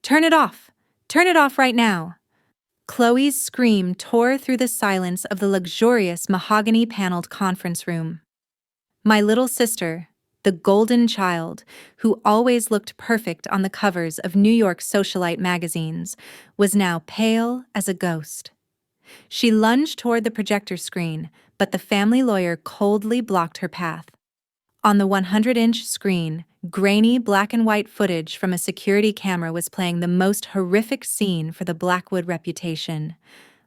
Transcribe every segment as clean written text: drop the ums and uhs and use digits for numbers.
Turn it off! Turn it off right now! Chloe's scream tore through the silence of the luxurious mahogany-paneled conference room. My little sister, the golden child, who always looked perfect on the covers of New York socialite magazines, was now pale as a ghost. She lunged toward the projector screen, but the family lawyer coldly blocked her path. On the 100-inch screen, grainy black-and-white footage from a security camera was playing the most horrific scene for the Blackwood reputation.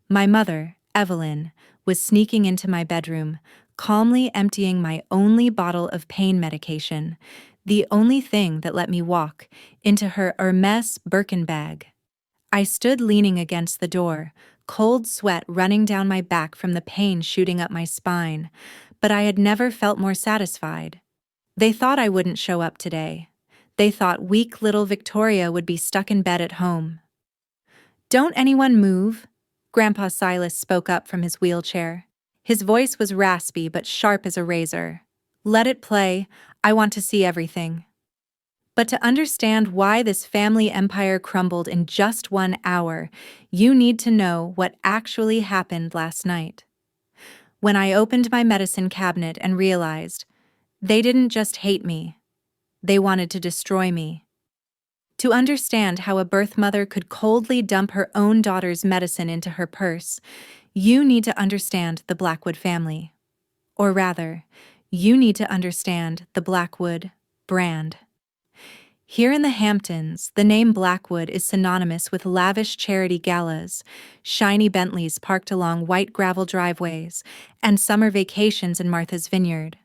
My mother, Evelyn, was sneaking into my bedroom, calmly emptying my only bottle of pain medication, the only thing that let me walk, into her Hermes Birkin bag. I stood leaning against the door, cold sweat running down my back from the pain shooting up my spine, but I had never felt more satisfied. They thought I wouldn't show up today. They thought weak little Victoria would be stuck in bed at home. "Don't anyone move," Grandpa Silas spoke up from his wheelchair. His voice was raspy but sharp as a razor. "Let it play. I want to see everything." But to understand why this family empire crumbled in just 1 hour, you need to know what actually happened last night. When I opened my medicine cabinet and realized, they didn't just hate me, they wanted to destroy me. To understand how a birth mother could coldly dump her own daughter's medicine into her purse, you need to understand the Blackwood family. Or rather, you need to understand the Blackwood brand. Here in the Hamptons, the name Blackwood is synonymous with lavish charity galas, shiny Bentleys parked along white gravel driveways, and summer vacations in Martha's Vineyard.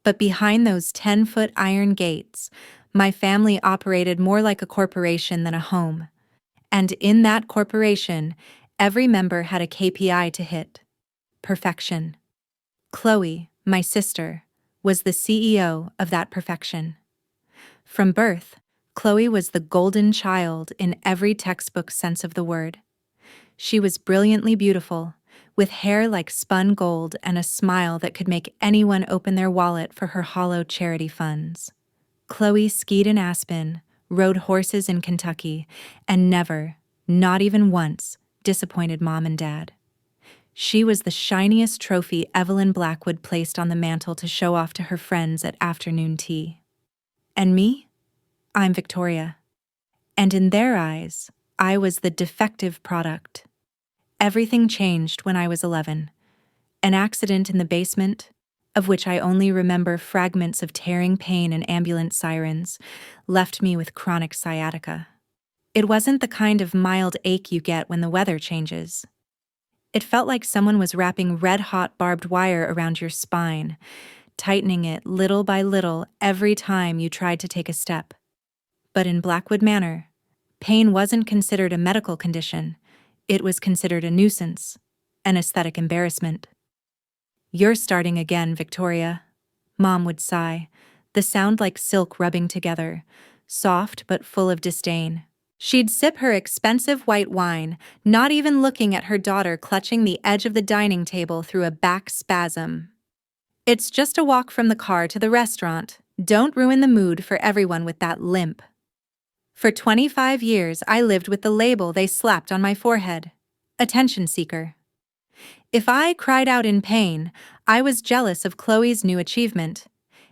But behind those 10-foot iron gates, my family operated more like a corporation than a home. And in that corporation, every member had a KPI to hit: perfection. Chloe, my sister, was the CEO of that perfection. From birth, Chloe was the golden child in every textbook sense of the word. She was brilliantly beautiful, with hair like spun gold and a smile that could make anyone open their wallet for her hollow charity funds. Chloe skied in Aspen, rode horses in Kentucky, and never, not even once, disappointed Mom and Dad. She was the shiniest trophy Evelyn Blackwood placed on the mantle to show off to her friends at afternoon tea. And me? I'm Victoria. And in their eyes, I was the defective product. Everything changed when I was 11. An accident in the basement, of which I only remember fragments of tearing pain and ambulance sirens, left me with chronic sciatica. It wasn't the kind of mild ache you get when the weather changes. It felt like someone was wrapping red-hot barbed wire around your spine, tightening it little by little every time you tried to take a step. But in Blackwood Manor, pain wasn't considered a medical condition. It was considered a nuisance, an aesthetic embarrassment. "You're starting again, Victoria," Mom would sigh, the sound like silk rubbing together, soft but full of disdain. She'd sip her expensive white wine, not even looking at her daughter clutching the edge of the dining table through a back spasm. "It's just a walk from the car to the restaurant. Don't ruin the mood for everyone with that limp." For 25 years, I lived with the label they slapped on my forehead: attention seeker. If I cried out in pain, I was jealous of Chloe's new achievement.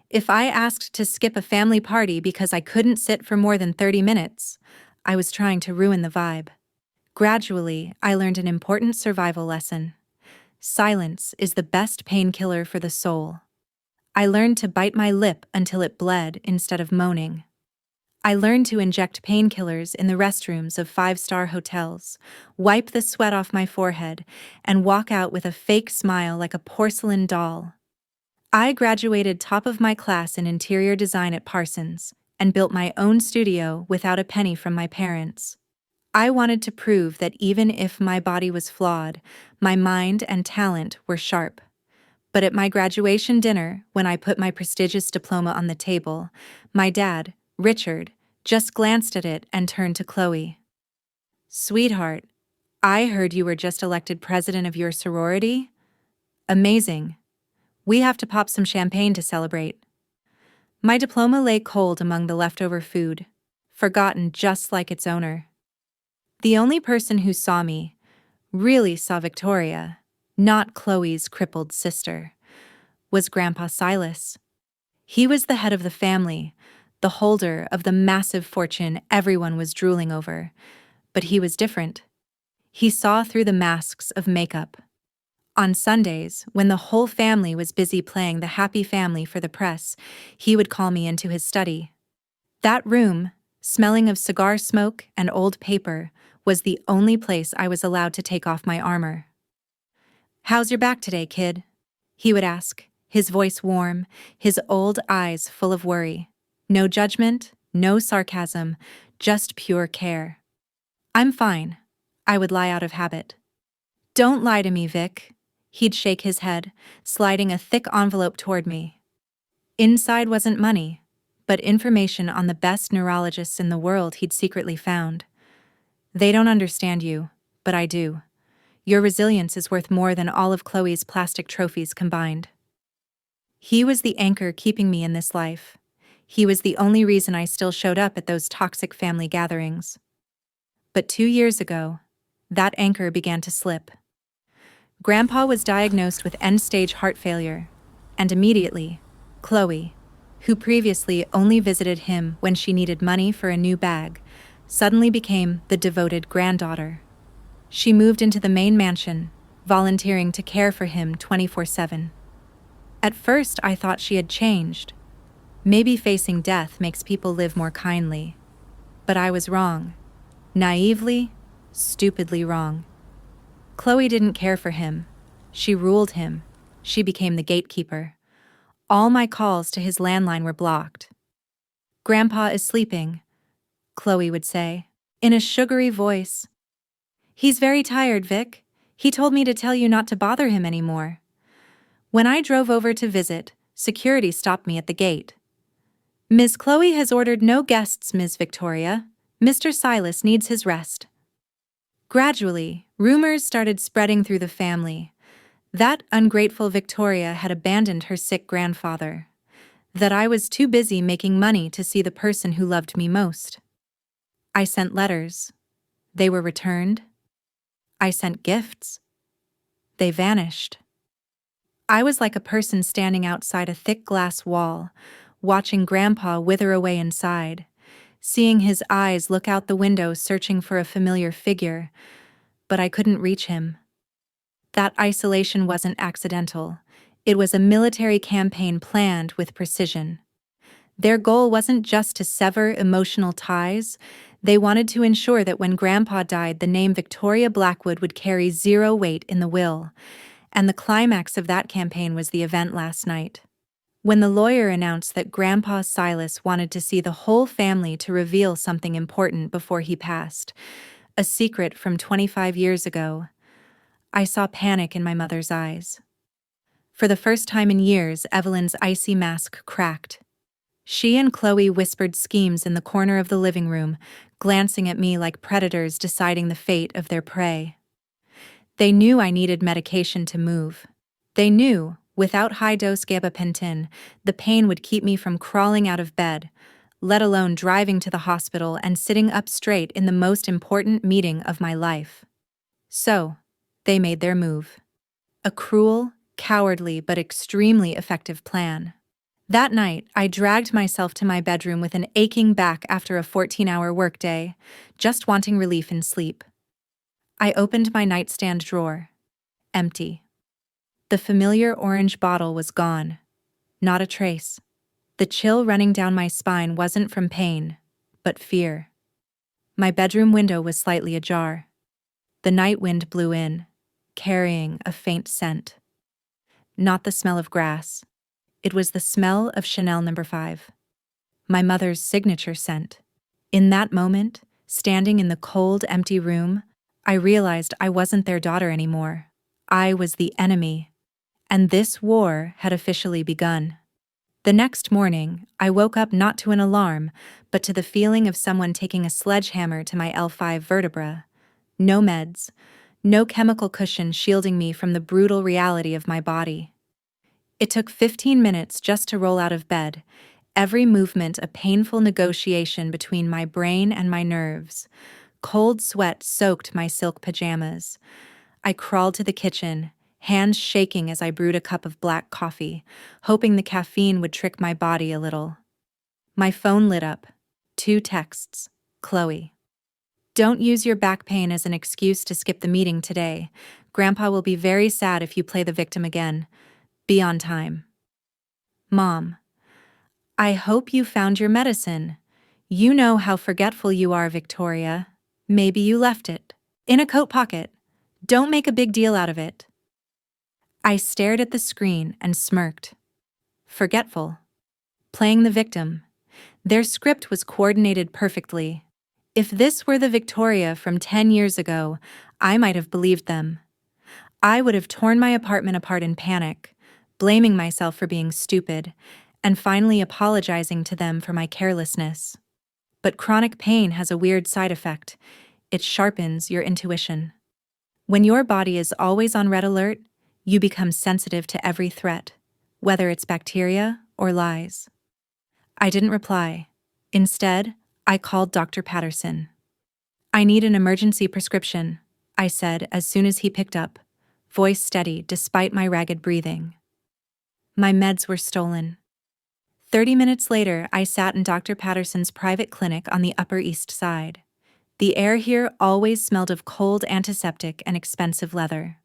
If I asked to skip a family party because I couldn't sit for more than 30 minutes, I was trying to ruin the vibe. Gradually, I learned an important survival lesson. Silence is the best painkiller for the soul. I learned to bite my lip until it bled instead of moaning. I learned to inject painkillers in the restrooms of 5-star hotels, wipe the sweat off my forehead, and walk out with a fake smile like a porcelain doll. I graduated top of my class in interior design at Parsons and built my own studio without a penny from my parents. I wanted to prove that even if my body was flawed, my mind and talent were sharp. But at my graduation dinner, when I put my prestigious diploma on the table, my dad, Richard, just glanced at it and turned to Chloe. "Sweetheart, I heard you were just elected president of your sorority? Amazing. We have to pop some champagne to celebrate." My diploma lay cold among the leftover food, forgotten just like its owner. The only person who saw me really saw Victoria, not Chloe's crippled sister, was Grandpa Silas. He was the head of the family, the holder of the massive fortune everyone was drooling over, but he was different. He saw through the masks of makeup. On Sundays, when the whole family was busy playing the happy family for the press, he would call me into his study. That room, smelling of cigar smoke and old paper, was the only place I was allowed to take off my armor. "How's your back today, kid?" he would ask, his voice warm, his old eyes full of worry. No judgment, no sarcasm, just pure care. "I'm fine," I would lie out of habit. "Don't lie to me, Vic." He'd shake his head, sliding a thick envelope toward me. Inside wasn't money, but information on the best neurologists in the world he'd secretly found. "They don't understand you, but I do. Your resilience is worth more than all of Chloe's plastic trophies combined." He was the anchor keeping me in this life. He was the only reason I still showed up at those toxic family gatherings. But 2 years ago, that anchor began to slip. Grandpa was diagnosed with end-stage heart failure, and immediately, Chloe, who previously only visited him when she needed money for a new bag, suddenly became the devoted granddaughter. She moved into the main mansion, volunteering to care for him 24/7. At first, I thought she had changed. Maybe facing death makes people live more kindly. But I was wrong. Naively, stupidly wrong. Chloe didn't care for him. She ruled him. She became the gatekeeper. All my calls to his landline were blocked. "Grandpa is sleeping," Chloe would say, in a sugary voice. "He's very tired, Vic. He told me to tell you not to bother him anymore." When I drove over to visit, security stopped me at the gate. "Ms. Chloe has ordered no guests, Ms. Victoria. Mr. Silas needs his rest." Gradually, rumors started spreading through the family. That ungrateful Victoria had abandoned her sick grandfather. That I was too busy making money to see the person who loved me most. I sent letters. They were returned. I sent gifts. They vanished. I was like a person standing outside a thick glass wall, watching Grandpa wither away inside, seeing his eyes look out the window searching for a familiar figure, but I couldn't reach him. That isolation wasn't accidental. It was a military campaign planned with precision. Their goal wasn't just to sever emotional ties. They wanted to ensure that when Grandpa died, the name Victoria Blackwood would carry zero weight in the will. And the climax of that campaign was the event last night. When the lawyer announced that Grandpa Silas wanted to see the whole family to reveal something important before he passed, a secret from 25 years ago, I saw panic in my mother's eyes. For the first time in years, Evelyn's icy mask cracked. She and Chloe whispered schemes in the corner of the living room, glancing at me like predators deciding the fate of their prey. They knew I needed medication to move. They knew, without high-dose gabapentin, the pain would keep me from crawling out of bed, let alone driving to the hospital and sitting up straight in the most important meeting of my life. So, they made their move. A cruel, cowardly, but extremely effective plan. That night, I dragged myself to my bedroom with an aching back after a 14-hour workday, just wanting relief in sleep. I opened my nightstand drawer. Empty. The familiar orange bottle was gone. Not a trace. The chill running down my spine wasn't from pain, but fear. My bedroom window was slightly ajar. The night wind blew in, carrying a faint scent. Not the smell of grass. It was the smell of Chanel No. 5. My mother's signature scent. In that moment, standing in the cold, empty room, I realized I wasn't their daughter anymore. I was the enemy. And this war had officially begun. The next morning, I woke up not to an alarm, but to the feeling of someone taking a sledgehammer to my L5 vertebra. No meds, no chemical cushion shielding me from the brutal reality of my body. It took 15 minutes just to roll out of bed, every movement a painful negotiation between my brain and my nerves. Cold sweat soaked my silk pajamas. I crawled to the kitchen, hands shaking as I brewed a cup of black coffee, hoping the caffeine would trick my body a little. My phone lit up. 2 texts. Chloe. Don't use your back pain as an excuse to skip the meeting today. Grandpa will be very sad if you play the victim again. Be on time. Mom. I hope you found your medicine. You know how forgetful you are, Victoria. Maybe you left it in a coat pocket. Don't make a big deal out of it. I stared at the screen and smirked. Forgetful. Playing the victim. Their script was coordinated perfectly. If this were the Victoria from 10 years ago, I might have believed them. I would have torn my apartment apart in panic, blaming myself for being stupid, and finally apologizing to them for my carelessness. But chronic pain has a weird side effect. It sharpens your intuition. When your body is always on red alert, you become sensitive to every threat, whether it's bacteria or lies. I didn't reply. Instead, I called Dr. Patterson. I need an emergency prescription, I said as soon as he picked up, voice steady despite my ragged breathing. My meds were stolen. 30 minutes later, I sat in Dr. Patterson's private clinic on the Upper East Side. The air here always smelled of cold antiseptic and expensive leather.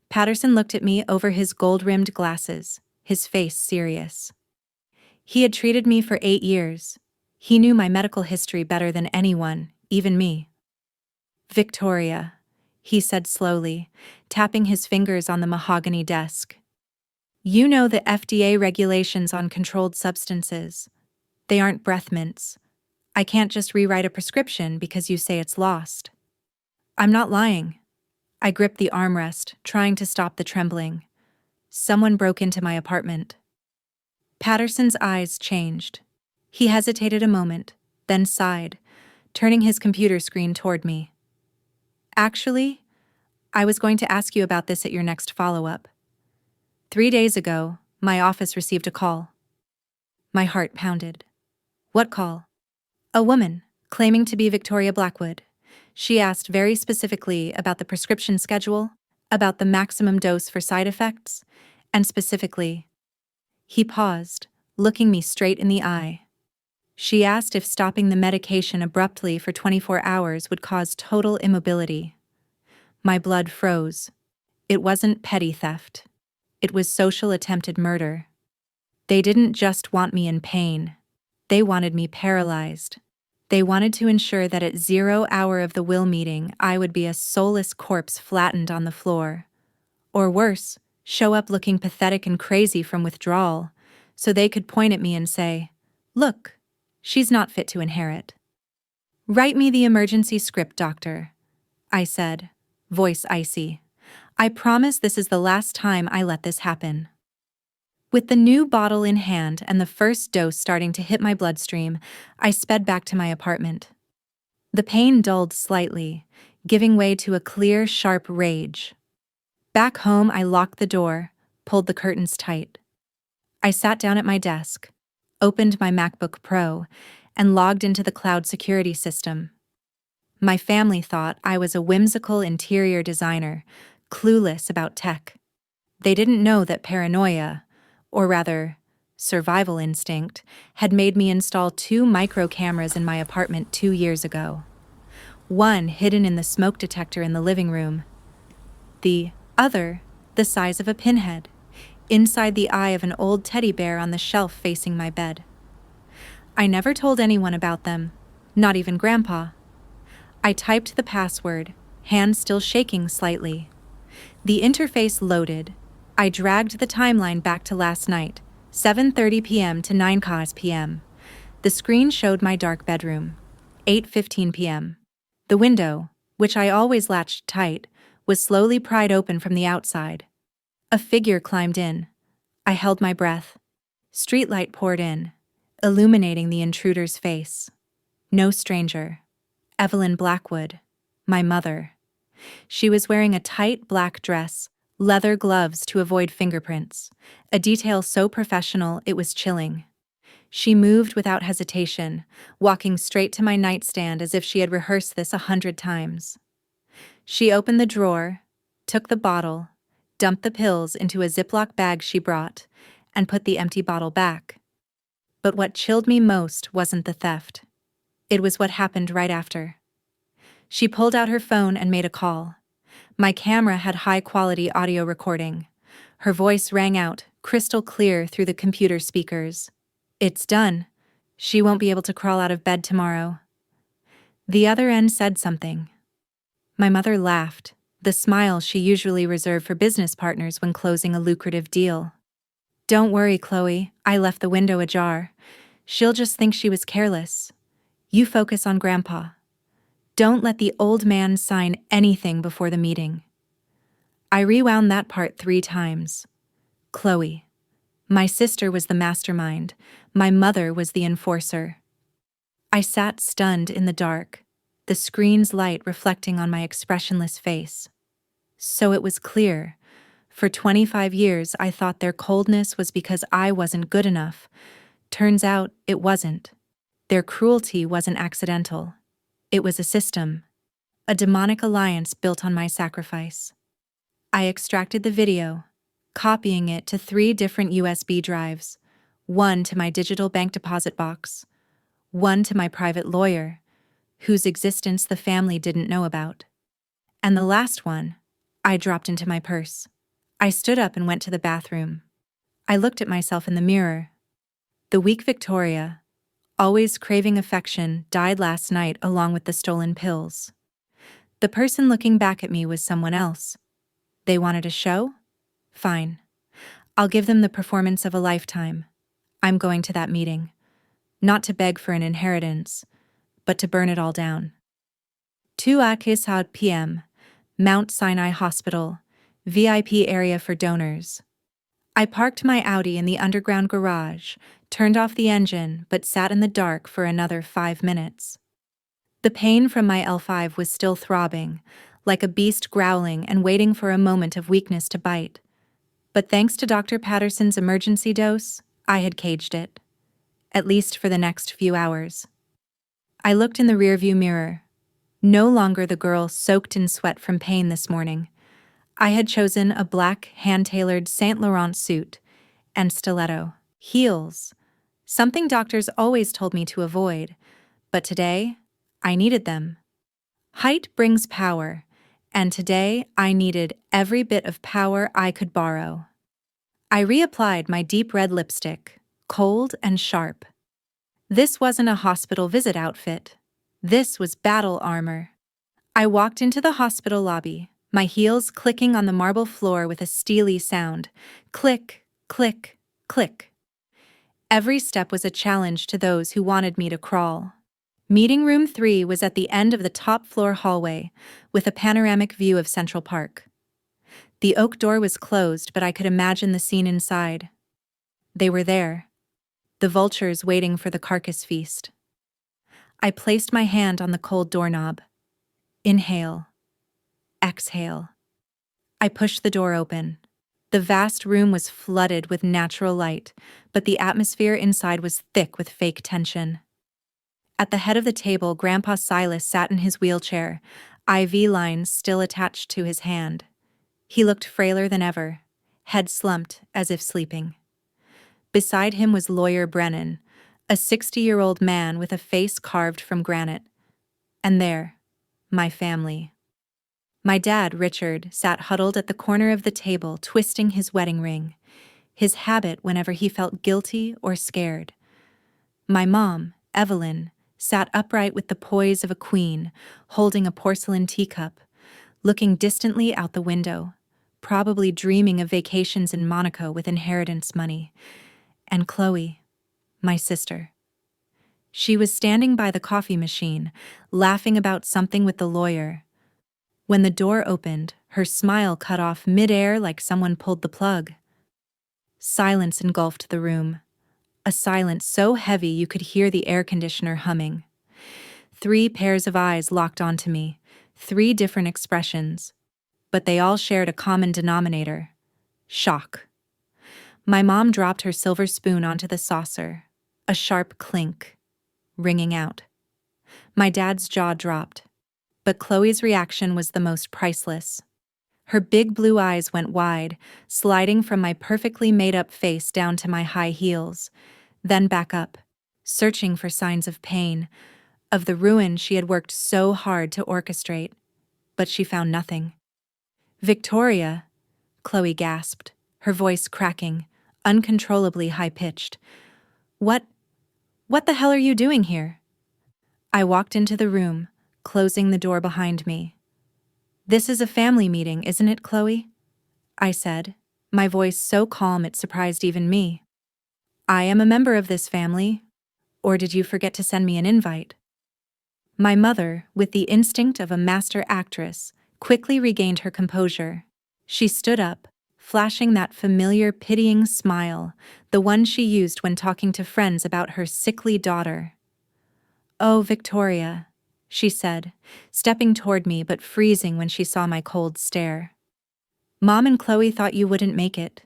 Patterson looked at me over his gold-rimmed glasses, his face serious. He had treated me for 8 years. He knew my medical history better than anyone, even me. Victoria, he said slowly, tapping his fingers on the mahogany desk. You know the FDA regulations on controlled substances. They aren't breath mints. I can't just rewrite a prescription because you say it's lost. I'm not lying. I gripped the armrest, trying to stop the trembling. Someone broke into my apartment. Patterson's eyes changed. He hesitated a moment, then sighed, turning his computer screen toward me. Actually, I was going to ask you about this at your next follow-up. 3 days ago, my office received a call. My heart pounded. What call? A woman, claiming to be Victoria Blackwood. She asked very specifically about the prescription schedule, about the maximum dose for side effects, and specifically. He paused, looking me straight in the eye. She asked if stopping the medication abruptly for 24 hours would cause total immobility. My blood froze. It wasn't petty theft. It was social attempted murder. They didn't just want me in pain. They wanted me paralyzed. They wanted to ensure that at 0 hour of the will meeting, I would be a soulless corpse flattened on the floor. Or worse, show up looking pathetic and crazy from withdrawal, so they could point at me and say, "Look, she's not fit to inherit." "Write me the emergency script, doctor," I said, voice icy. I promise this is the last time I let this happen. With the new bottle in hand and the first dose starting to hit my bloodstream, I sped back to my apartment. The pain dulled slightly, giving way to a clear, sharp rage. Back home, I locked the door, pulled the curtains tight. I sat down at my desk, opened my MacBook Pro, and logged into the cloud security system. My family thought I was a whimsical interior designer, clueless about tech. They didn't know that paranoia, or rather, survival instinct, had made me install 2 micro cameras in my apartment 2 years ago. One hidden in the smoke detector in the living room. The other, the size of a pinhead, inside the eye of an old teddy bear on the shelf facing my bed. I never told anyone about them, not even Grandpa. I typed the password, hand still shaking slightly. The interface loaded. I dragged the timeline back to last night, 7:30 p.m. to 9 p.m. The screen showed my dark bedroom, 8:15 p.m. The window, which I always latched tight, was slowly pried open from the outside. A figure climbed in. I held my breath. Streetlight poured in, illuminating the intruder's face. No stranger. Evelyn Blackwood, my mother. She was wearing a tight black dress, leather gloves to avoid fingerprints, a detail so professional it was chilling. She moved without hesitation, walking straight to my nightstand as if she had rehearsed this 100 times. She opened the drawer, took the bottle, dumped the pills into a Ziploc bag she brought, and put the empty bottle back. But what chilled me most wasn't the theft. It was what happened right after. She pulled out her phone and made a call. My camera had high-quality audio recording. Her voice rang out, crystal clear through the computer speakers. "It's done. She won't be able to crawl out of bed tomorrow." The other end said something. My mother laughed, the smile she usually reserved for business partners when closing a lucrative deal. "Don't worry, Chloe, I left the window ajar. She'll just think she was careless. You focus on Grandpa. Don't let the old man sign anything before the meeting." I rewound that part 3 times. Chloe. My sister was the mastermind. My mother was the enforcer. I sat stunned in the dark, the screen's light reflecting on my expressionless face. So it was clear. For 25 years, I thought their coldness was because I wasn't good enough. Turns out it wasn't. Their cruelty wasn't accidental. It was a system. A demonic alliance built on my sacrifice. I extracted the video, copying it to 3 different USB drives, one to my digital bank deposit box, one to my private lawyer, whose existence the family didn't know about, and the last one I dropped into my purse. I stood up and went to the bathroom. I looked at myself in the mirror. The weak Victoria, always craving affection, died last night along with the stolen pills. The person looking back at me was someone else. They wanted a show? Fine. I'll give them the performance of a lifetime. I'm going to that meeting. Not to beg for an inheritance, but to burn it all down. 2 p.m., Mount Sinai Hospital, VIP area for donors. I parked my Audi in the underground garage, turned off the engine, but sat in the dark for another 5 minutes. The pain from my L5 was still throbbing, like a beast growling and waiting for a moment of weakness to bite. But thanks to Dr. Patterson's emergency dose, I had caged it. At least for the next few hours. I looked in the rearview mirror. No longer the girl soaked in sweat from pain this morning. I had chosen a black, hand-tailored Saint Laurent suit and stiletto heels, something doctors always told me to avoid, but today, I needed them. Height brings power, and today I needed every bit of power I could borrow. I reapplied my deep red lipstick, cold and sharp. This wasn't a hospital visit outfit. This was battle armor. I walked into the hospital lobby, my heels clicking on the marble floor with a steely sound. Click, click, click. Every step was a challenge to those who wanted me to crawl. Meeting room 3 was at the end of the top floor hallway, with a panoramic view of Central Park. The oak door was closed, but I could imagine the scene inside. They were there, the vultures waiting for the carcass feast. I placed my hand on the cold doorknob. Inhale. Exhale. I pushed the door open. The vast room was flooded with natural light, but the atmosphere inside was thick with fake tension. At the head of the table, Grandpa Silas sat in his wheelchair, IV lines still attached to his hand. He looked frailer than ever, head slumped as if sleeping. Beside him was Lawyer Brennan, a 60-year-old man with a face carved from granite. And there, my family. My dad, Richard, sat huddled at the corner of the table, twisting his wedding ring, his habit whenever he felt guilty or scared. My mom, Evelyn, sat upright with the poise of a queen, holding a porcelain teacup, looking distantly out the window, probably dreaming of vacations in Monaco with inheritance money. And Chloe, my sister. She was standing by the coffee machine, laughing about something with the lawyer. When the door opened, her smile cut off mid-air like someone pulled the plug. Silence engulfed the room. A silence so heavy you could hear the air conditioner humming. 3 pairs of eyes locked onto me, 3 different expressions. But they all shared a common denominator: shock. My mom dropped her silver spoon onto the saucer. A sharp clink, ringing out. My dad's jaw dropped, but Chloe's reaction was the most priceless. Her big blue eyes went wide, sliding from my perfectly made-up face down to my high heels, then back up, searching for signs of pain, of the ruin she had worked so hard to orchestrate. But she found nothing. "Victoria," Chloe gasped, her voice cracking, uncontrollably high-pitched. What the hell are you doing here?" I walked into the room, closing the door behind me. "This is a family meeting, isn't it, Chloe?" I said, my voice so calm it surprised even me. "I am a member of this family. Or did you forget to send me an invite?" My mother, with the instinct of a master actress, quickly regained her composure. She stood up, flashing that familiar pitying smile, the one she used when talking to friends about her sickly daughter. "Oh, Victoria," she said, stepping toward me but freezing when she saw my cold stare. "Mom and Chloe thought you wouldn't make it.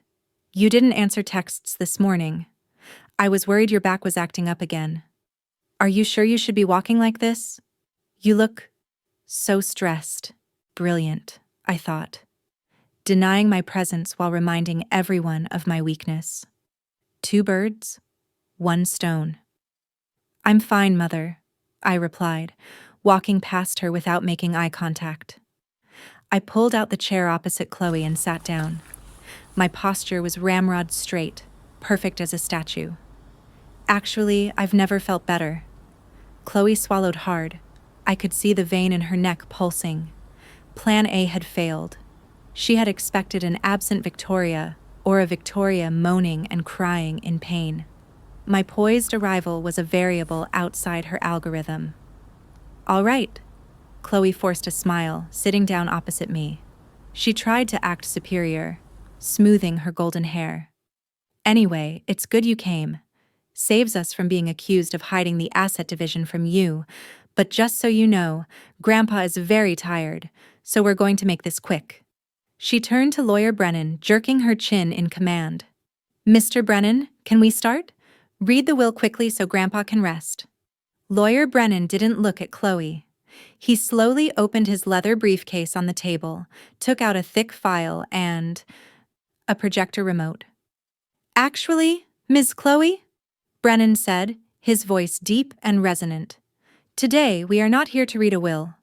You didn't answer texts this morning. I was worried your back was acting up again. Are you sure you should be walking like this? You look so stressed." Brilliant, I thought, denying my presence while reminding everyone of my weakness. Two birds, one stone. "I'm fine, Mother," I replied, walking past her without making eye contact. I pulled out the chair opposite Chloe and sat down. My posture was ramrod straight, perfect as a statue. "Actually, I've never felt better." Chloe swallowed hard. I could see the vein in her neck pulsing. Plan A had failed. She had expected an absent Victoria, or a Victoria moaning and crying in pain. My poised arrival was a variable outside her algorithm. "All right." Chloe forced a smile, sitting down opposite me. She tried to act superior, smoothing her golden hair. "Anyway, it's good you came. Saves us from being accused of hiding the asset division from you, but just so you know, Grandpa is very tired, so we're going to make this quick." She turned to Lawyer Brennan, jerking her chin in command. "Mr. Brennan, can we start? Read the will quickly so Grandpa can rest." Lawyer Brennan didn't look at Chloe. He slowly opened his leather briefcase on the table, took out a thick file and a projector remote. "Actually, Ms. Chloe," Brennan said, his voice deep and resonant, "today we are not here to read a will."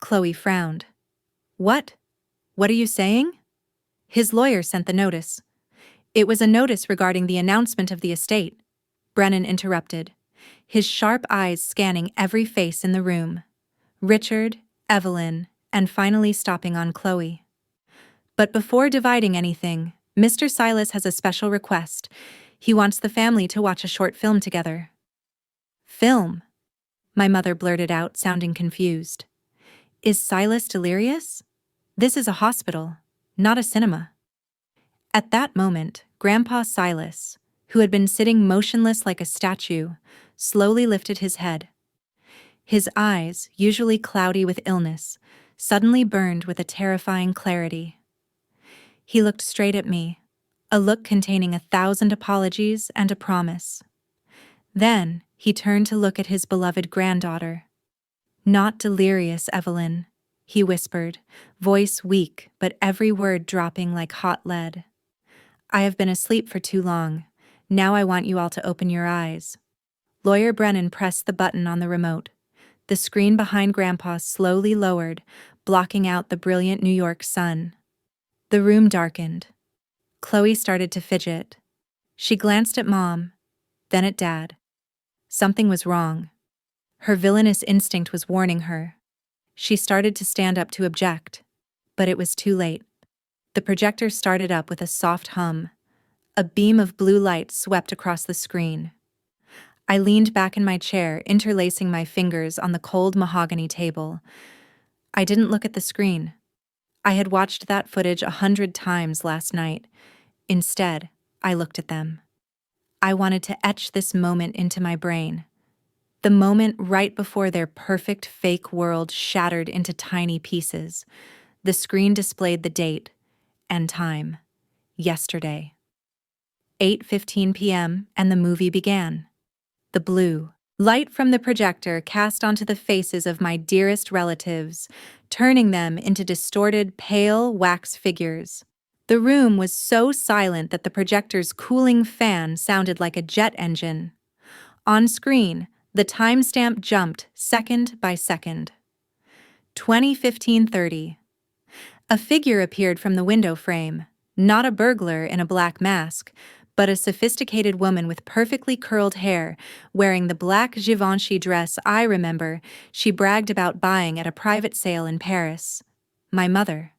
Chloe frowned. What? What are you saying?" His lawyer sent the notice. "It was a notice regarding the announcement of the estate," Brennan interrupted, his sharp eyes scanning every face in the room. Richard, Evelyn, and finally stopping on Chloe. "But before dividing anything, Mr. Silas has a special request. He wants the family to watch a short film together." "Film?" my mother blurted out, sounding confused. "Is Silas delirious? This is a hospital, not a cinema." At that moment, Grandpa Silas, who had been sitting motionless like a statue, slowly lifted his head. His eyes, usually cloudy with illness, suddenly burned with a terrifying clarity. He looked straight at me, a look containing 1,000 apologies and a promise. Then he turned to look at his beloved granddaughter. "Not delirious, Evelyn," he whispered, voice weak but every word dropping like hot lead. "I have been asleep for too long. Now I want you all to open your eyes." Lawyer Brennan pressed the button on the remote. The screen behind Grandpa slowly lowered, blocking out the brilliant New York sun. The room darkened. Chloe started to fidget. She glanced at Mom, then at Dad. Something was wrong. Her villainous instinct was warning her. She started to stand up to object, but it was too late. The projector started up with a soft hum. A beam of blue light swept across the screen. I leaned back in my chair, interlacing my fingers on the cold mahogany table. I didn't look at the screen. I had watched that footage 100 times last night. Instead, I looked at them. I wanted to etch this moment into my brain. The moment right before their perfect fake world shattered into tiny pieces. The screen displayed the date and time. Yesterday. 8:15 p.m. and the movie began. the blue light from the projector cast onto the faces of my dearest relatives, turning them into distorted, pale wax figures. The room was so silent that the projector's cooling fan sounded like a jet engine. On screen, the timestamp jumped second by second. 20:15:30. A figure appeared from the window frame, not a burglar in a black mask, but a sophisticated woman with perfectly curled hair, wearing the black Givenchy dress I remember she bragged about buying at a private sale in Paris. My mother,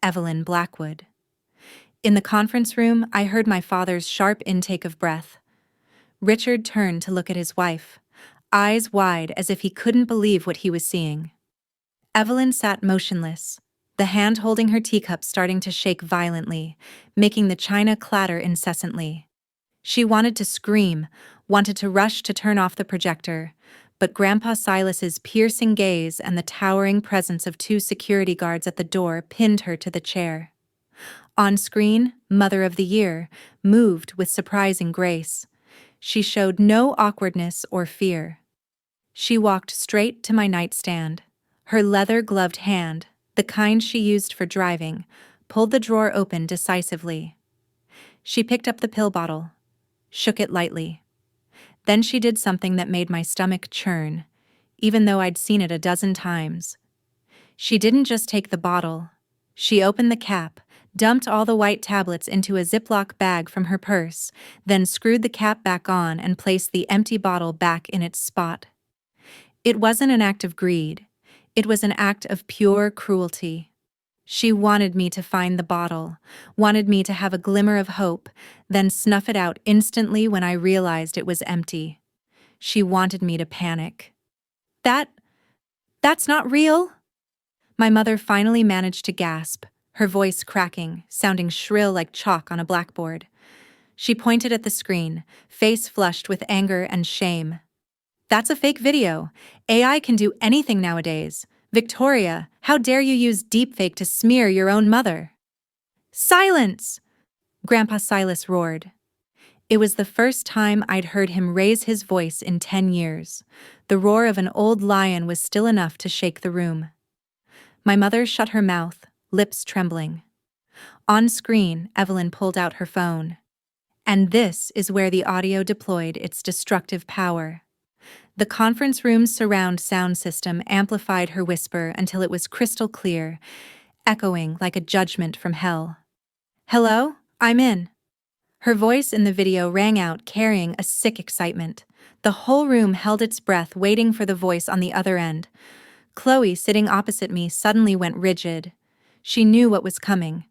Evelyn Blackwood. In the conference room, I heard my father's sharp intake of breath. Richard turned to look at his wife, eyes wide as if he couldn't believe what he was seeing. Evelyn sat motionless, the hand holding her teacup starting to shake violently, making the china clatter incessantly. She wanted to scream, wanted to rush to turn off the projector, but Grandpa Silas's piercing gaze and the towering presence of 2 security guards at the door pinned her to the chair. On screen, Mother of the Year moved with surprising grace. She showed no awkwardness or fear. She walked straight to my nightstand. Her leather-gloved hand, the kind she used for driving, pulled the drawer open decisively. She picked up the pill bottle, shook it lightly. Then she did something that made my stomach churn, even though I'd seen it a dozen times. She didn't just take the bottle. She opened the cap, dumped all the white tablets into a Ziploc bag from her purse, then screwed the cap back on and placed the empty bottle back in its spot. It wasn't an act of greed. It was an act of pure cruelty. She wanted me to find the bottle, wanted me to have a glimmer of hope, then snuff it out instantly when I realized it was empty. She wanted me to panic. That's not real?" My mother finally managed to gasp, her voice cracking, sounding shrill like chalk on a blackboard. She pointed at the screen, face flushed with anger and shame. "That's a fake video. AI can do anything nowadays. Victoria, how dare you use deepfake to smear your own mother?" "Silence!" Grandpa Silas roared. It was the first time I'd heard him raise his voice in 10 years. The roar of an old lion was still enough to shake the room. My mother shut her mouth, lips trembling. On screen, Evelyn pulled out her phone. And this is where the audio deployed its destructive power. The conference room's surround sound system amplified her whisper until it was crystal clear, echoing like a judgment from hell. "Hello? I'm in." Her voice in the video rang out, carrying a sick excitement. The whole room held its breath, waiting for the voice on the other end. Chloe, sitting opposite me, suddenly went rigid. She knew what was coming.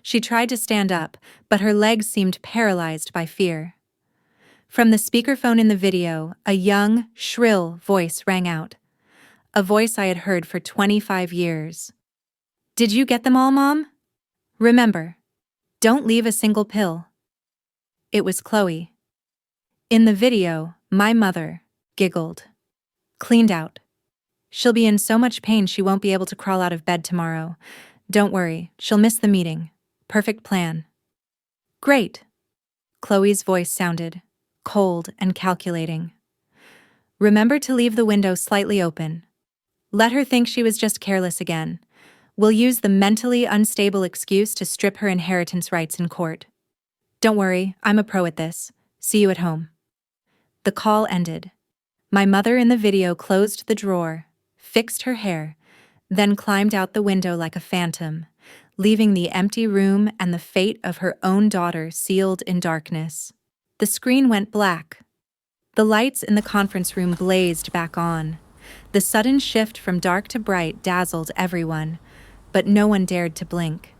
She tried to stand up, but her legs seemed paralyzed by fear. From the speakerphone in the video, a young, shrill voice rang out. A voice I had heard for 25 years. "Did you get them all, Mom? Remember, don't leave a single pill." It was Chloe. In the video, my mother giggled. "Cleaned out. She'll be in so much pain she won't be able to crawl out of bed tomorrow. Don't worry, she'll miss the meeting. Perfect plan." "Great." Chloe's voice sounded cold and calculating. "Remember to leave the window slightly open. Let her think she was just careless again. We'll use the mentally unstable excuse to strip her inheritance rights in court. Don't worry, I'm a pro at this. See you at home." The call ended. My mother in the video closed the drawer, fixed her hair, then climbed out the window like a phantom, leaving the empty room and the fate of her own daughter sealed in darkness. The screen went black. The lights in the conference room blazed back on. The sudden shift from dark to bright dazzled everyone, but no one dared to blink.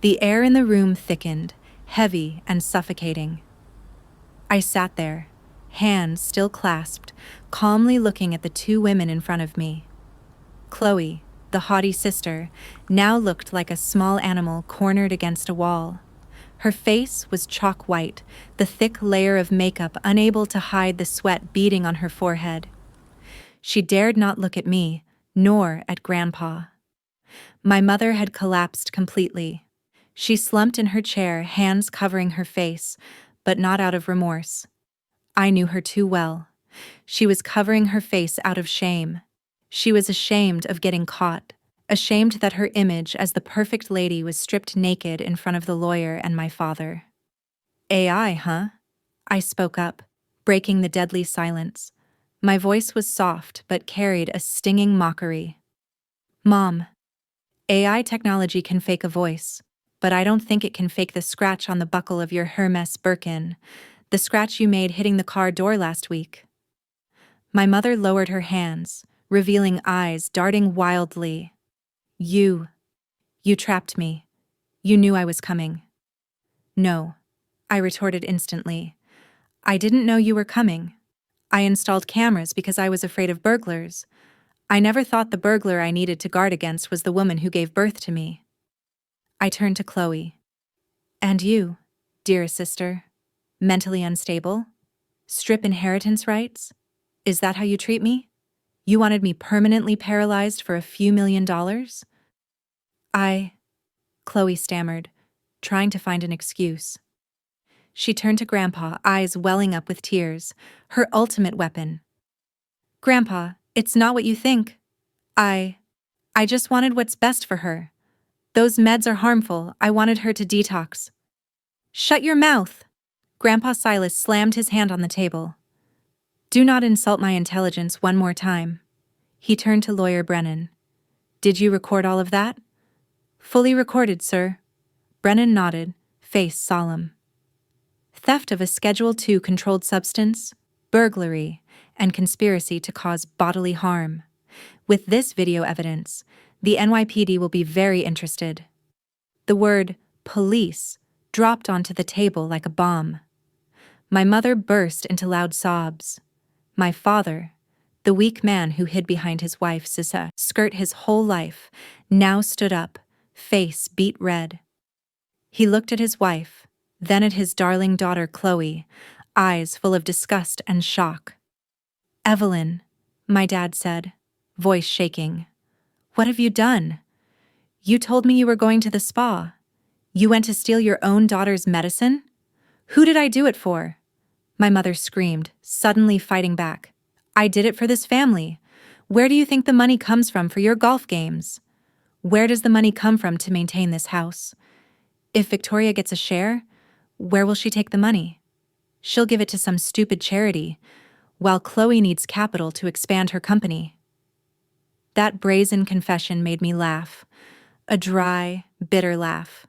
The air in the room thickened, heavy and suffocating. I sat there, hands still clasped, calmly looking at the 2 women in front of me. Chloe, the haughty sister, now looked like a small animal cornered against a wall. Her face was chalk white, the thick layer of makeup unable to hide the sweat beading on her forehead. She dared not look at me, nor at Grandpa. My mother had collapsed completely. She slumped in her chair, hands covering her face, but not out of remorse. I knew her too well. She was covering her face out of shame. She was ashamed of getting caught, ashamed that her image as the perfect lady was stripped naked in front of the lawyer and my father. AI, huh? I spoke up, breaking the deadly silence. My voice was soft but carried a stinging mockery. Mom, AI technology can fake a voice, but I don't think it can fake the scratch on the buckle of your Hermes Birkin, the scratch you made hitting the car door last week. My mother lowered her hands, revealing eyes darting wildly. You trapped me. You knew I was coming. No, I retorted instantly. I didn't know you were coming. I installed cameras because I was afraid of burglars. I never thought the burglar I needed to guard against was the woman who gave birth to me. I turned to Chloe. And you, dearest sister, mentally unstable? Strip inheritance rights? Is that how you treat me? You wanted me permanently paralyzed for a few $1,000,000? Chloe stammered, trying to find an excuse. She turned to Grandpa, eyes welling up with tears, her ultimate weapon. Grandpa, it's not what you think. I just wanted what's best for her. Those meds are harmful. I wanted her to detox. Shut your mouth! Grandpa Silas slammed his hand on the table. Do not insult my intelligence one more time. He turned to Lawyer Brennan. Did you record all of that? Fully recorded, sir. Brennan nodded, face solemn. Theft of a Schedule II controlled substance, burglary, and conspiracy to cause bodily harm. With this video evidence, the NYPD will be very interested. The word police dropped onto the table like a bomb. My mother burst into loud sobs. My father, the weak man who hid behind his wife's skirt his whole life, now stood up, face beet red. He looked at his wife, then at his darling daughter Chloe, eyes full of disgust and shock. Evelyn, my dad said, voice shaking. What have you done? You told me you were going to the spa. You went to steal your own daughter's medicine? Who did I do it for? My mother screamed, suddenly fighting back. I did it for this family. Where do you think the money comes from for your golf games? Where does the money come from to maintain this house? If Victoria gets a share, where will she take the money? She'll give it to some stupid charity, while Chloe needs capital to expand her company. That brazen confession made me laugh, a dry, bitter laugh.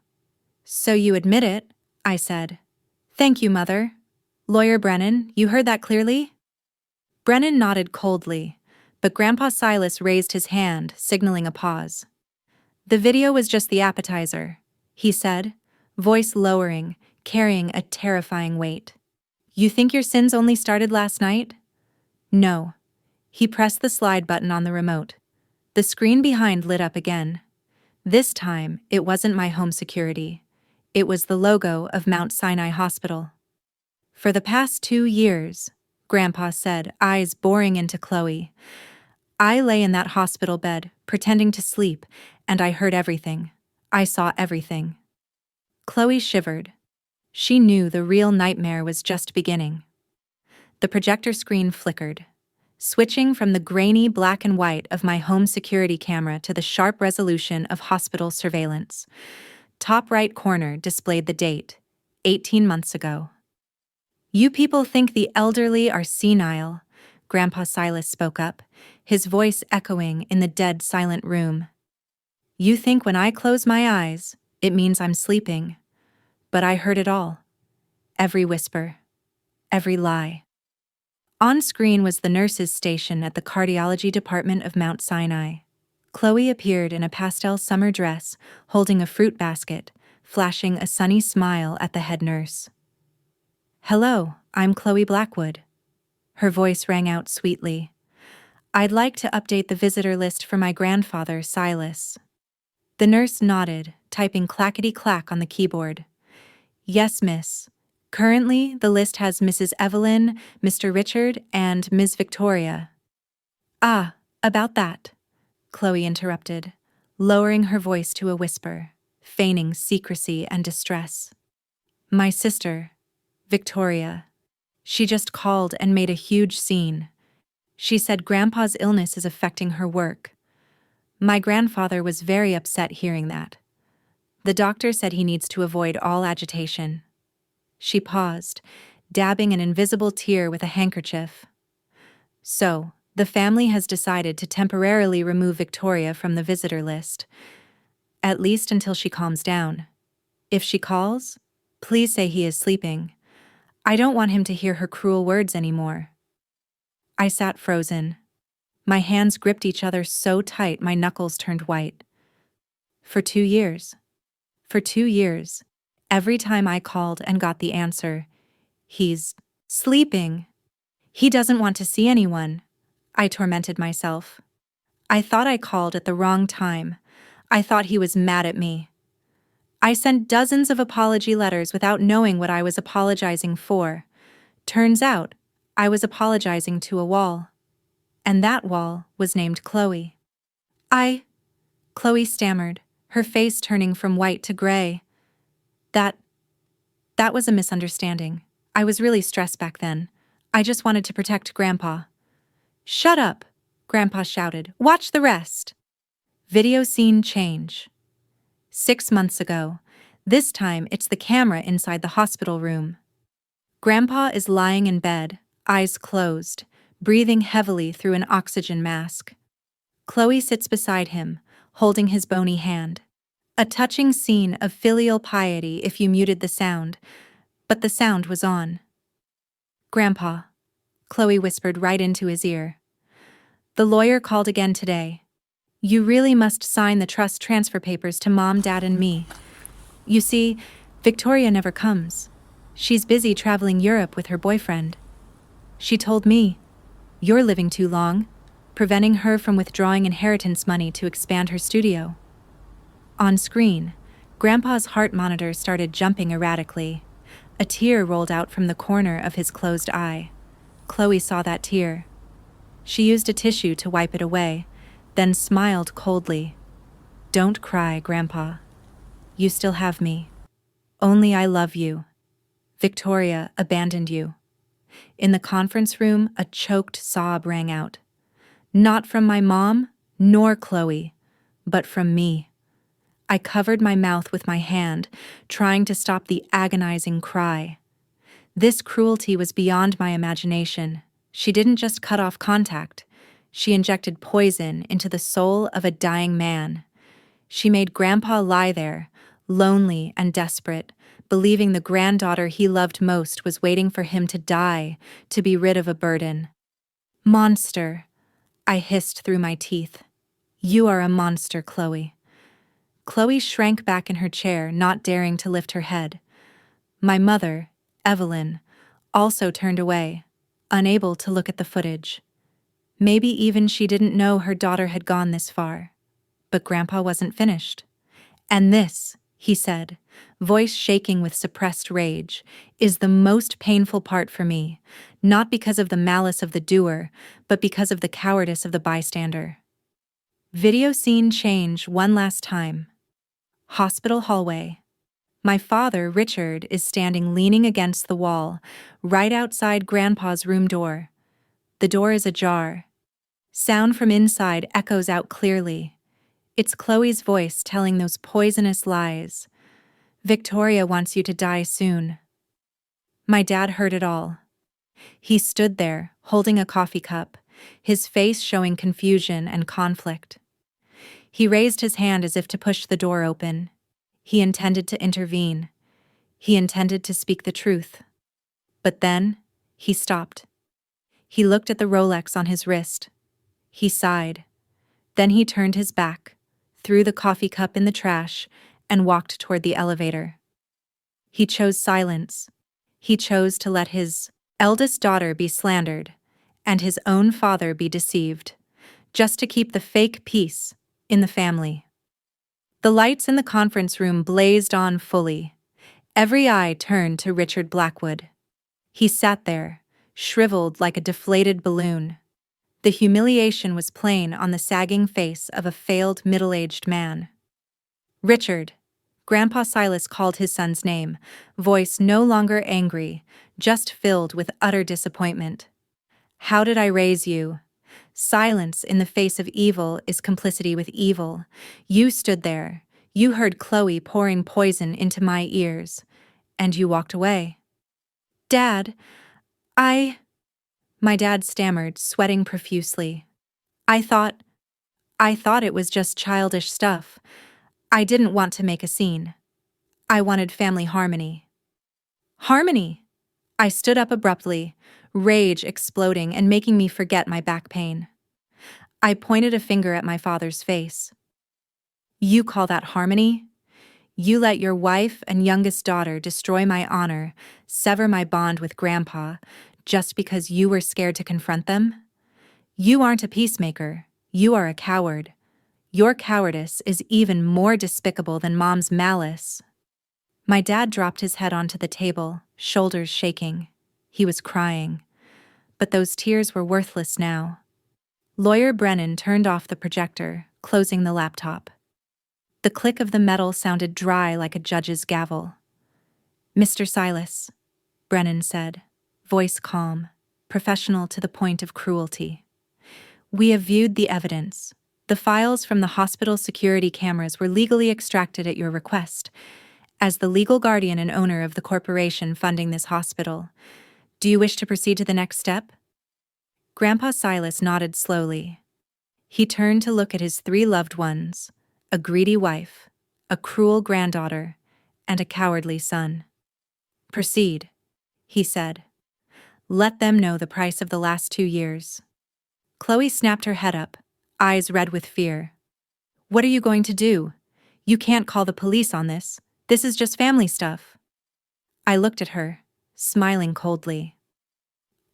So you admit it, I said. Thank you, Mother. Lawyer Brennan, you heard that clearly? Brennan nodded coldly, but Grandpa Silas raised his hand, signaling a pause. The video was just the appetizer, he said, voice lowering, carrying a terrifying weight. You think your sins only started last night? No. He pressed the slide button on the remote. The screen behind lit up again. This time, it wasn't my home security. It was the logo of Mount Sinai Hospital. For the past 2 years, Grandpa said, eyes boring into Chloe, I lay in that hospital bed, pretending to sleep, and I heard everything. I saw everything. Chloe shivered. She knew the real nightmare was just beginning. The projector screen flickered, switching from the grainy black and white of my home security camera to the sharp resolution of hospital surveillance. Top right corner displayed the date, 18 months ago. You people think the elderly are senile, Grandpa Silas spoke up, his voice echoing in the dead silent room. You think when I close my eyes, it means I'm sleeping. But I heard it all. Every whisper. Every lie. On screen was the nurse's station at the cardiology department of Mount Sinai. Chloe appeared in a pastel summer dress, holding a fruit basket, flashing a sunny smile at the head nurse. Hello, I'm Chloe Blackwood. Her voice rang out sweetly. I'd like to update the visitor list for my grandfather, Silas. The nurse nodded, typing clackety-clack on the keyboard. Yes, miss. Currently, the list has Mrs. Evelyn, Mr. Richard, and Ms. Victoria. Ah, about that, Chloe interrupted, lowering her voice to a whisper, feigning secrecy and distress. My sister, Victoria. She just called and made a huge scene. She said Grandpa's illness is affecting her work. My grandfather was very upset hearing that. The doctor said he needs to avoid all agitation. She paused, dabbing an invisible tear with a handkerchief. So, the family has decided to temporarily remove Victoria from the visitor list, at least until she calms down. If she calls, please say he is sleeping. I don't want him to hear her cruel words anymore. I sat frozen. My hands gripped each other so tight my knuckles turned white. For 2 years. For 2 years. Every time I called and got the answer, he's sleeping. He doesn't want to see anyone. I tormented myself. I thought I called at the wrong time. I thought he was mad at me. I sent dozens of apology letters without knowing what I was apologizing for. Turns out, I was apologizing to a wall. And that wall was named Chloe. Chloe stammered, her face turning from white to gray. That was a misunderstanding. I was really stressed back then. I just wanted to protect Grandpa. Shut up, Grandpa shouted. Watch the rest. Video scene change. 6 months ago. This time it's the camera inside the hospital room. Grandpa is lying in bed, eyes closed, breathing heavily through an oxygen mask. Chloe sits beside him, holding his bony hand. A touching scene of filial piety if you muted the sound, but the sound was on. Grandpa, Chloe whispered right into his ear. The lawyer called again today. You really must sign the trust transfer papers to Mom, Dad, and me. You see, Victoria never comes. She's busy traveling Europe with her boyfriend. She told me, you're living too long, preventing her from withdrawing inheritance money to expand her studio. On screen, Grandpa's heart monitor started jumping erratically. A tear rolled out from the corner of his closed eye. Chloe saw that tear. She used a tissue to wipe it away, then smiled coldly. Don't cry, Grandpa. You still have me. Only I love you. Victoria abandoned you. In the conference room, a choked sob rang out. Not from my mom, nor Chloe, but from me. I covered my mouth with my hand, trying to stop the agonizing cry. This cruelty was beyond my imagination. She didn't just cut off contact. She injected poison into the soul of a dying man. She made Grandpa lie there, lonely and desperate, believing the granddaughter he loved most was waiting for him to die, to be rid of a burden. Monster, I hissed through my teeth. You are a monster, Chloe. Chloe shrank back in her chair, not daring to lift her head. My mother, Evelyn, also turned away, unable to look at the footage. Maybe even she didn't know her daughter had gone this far. But Grandpa wasn't finished. And this, he said, voice shaking with suppressed rage, is the most painful part for me, not because of the malice of the doer, but because of the cowardice of the bystander. Video scene change one last time. Hospital hallway. My father, Richard, is standing leaning against the wall, right outside Grandpa's room door. The door is ajar. Sound from inside echoes out clearly. It's Chloe's voice telling those poisonous lies. Victoria wants you to die soon. My dad heard it all. He stood there, holding a coffee cup, his face showing confusion and conflict. He raised his hand as if to push the door open. He intended to intervene. He intended to speak the truth. But then, he stopped. He looked at the Rolex on his wrist. He sighed. Then he turned his back, threw the coffee cup in the trash, and walked toward the elevator. He chose silence. He chose to let his eldest daughter be slandered, and his own father be deceived, just to keep the fake peace in the family. The lights in the conference room blazed on fully. Every eye turned to Richard Blackwood. He sat there, shriveled like a deflated balloon. The humiliation was plain on the sagging face of a failed middle-aged man. Richard, Grandpa Silas called his son's name, voice no longer angry, just filled with utter disappointment. How did I raise you? Silence in the face of evil is complicity with evil. You stood there. You heard Chloe pouring poison into my ears. And you walked away. Dad, My dad stammered, sweating profusely. I thought it was just childish stuff. I didn't want to make a scene. I wanted family harmony. Harmony! I stood up abruptly, rage exploding and making me forget my back pain. I pointed a finger at my father's face. You call that harmony? You let your wife and youngest daughter destroy my honor, sever my bond with Grandpa, just because you were scared to confront them? You aren't a peacemaker. You are a coward. Your cowardice is even more despicable than Mom's malice. My dad dropped his head onto the table, shoulders shaking. He was crying. But those tears were worthless now. Lawyer Brennan turned off the projector, closing the laptop. The click of the metal sounded dry like a judge's gavel. Mr. Silas, Brennan said, voice calm, professional to the point of cruelty. We have viewed the evidence. The files from the hospital security cameras were legally extracted at your request. As the legal guardian and owner of the corporation funding this hospital, do you wish to proceed to the next step? Grandpa Silas nodded slowly. He turned to look at his 3 loved ones, a greedy wife, a cruel granddaughter, and a cowardly son. Proceed, he said. Let them know the price of the last 2 years. Chloe snapped her head up, eyes red with fear. What are you going to do? You can't call the police on this. This is just family stuff. I looked at her, smiling coldly.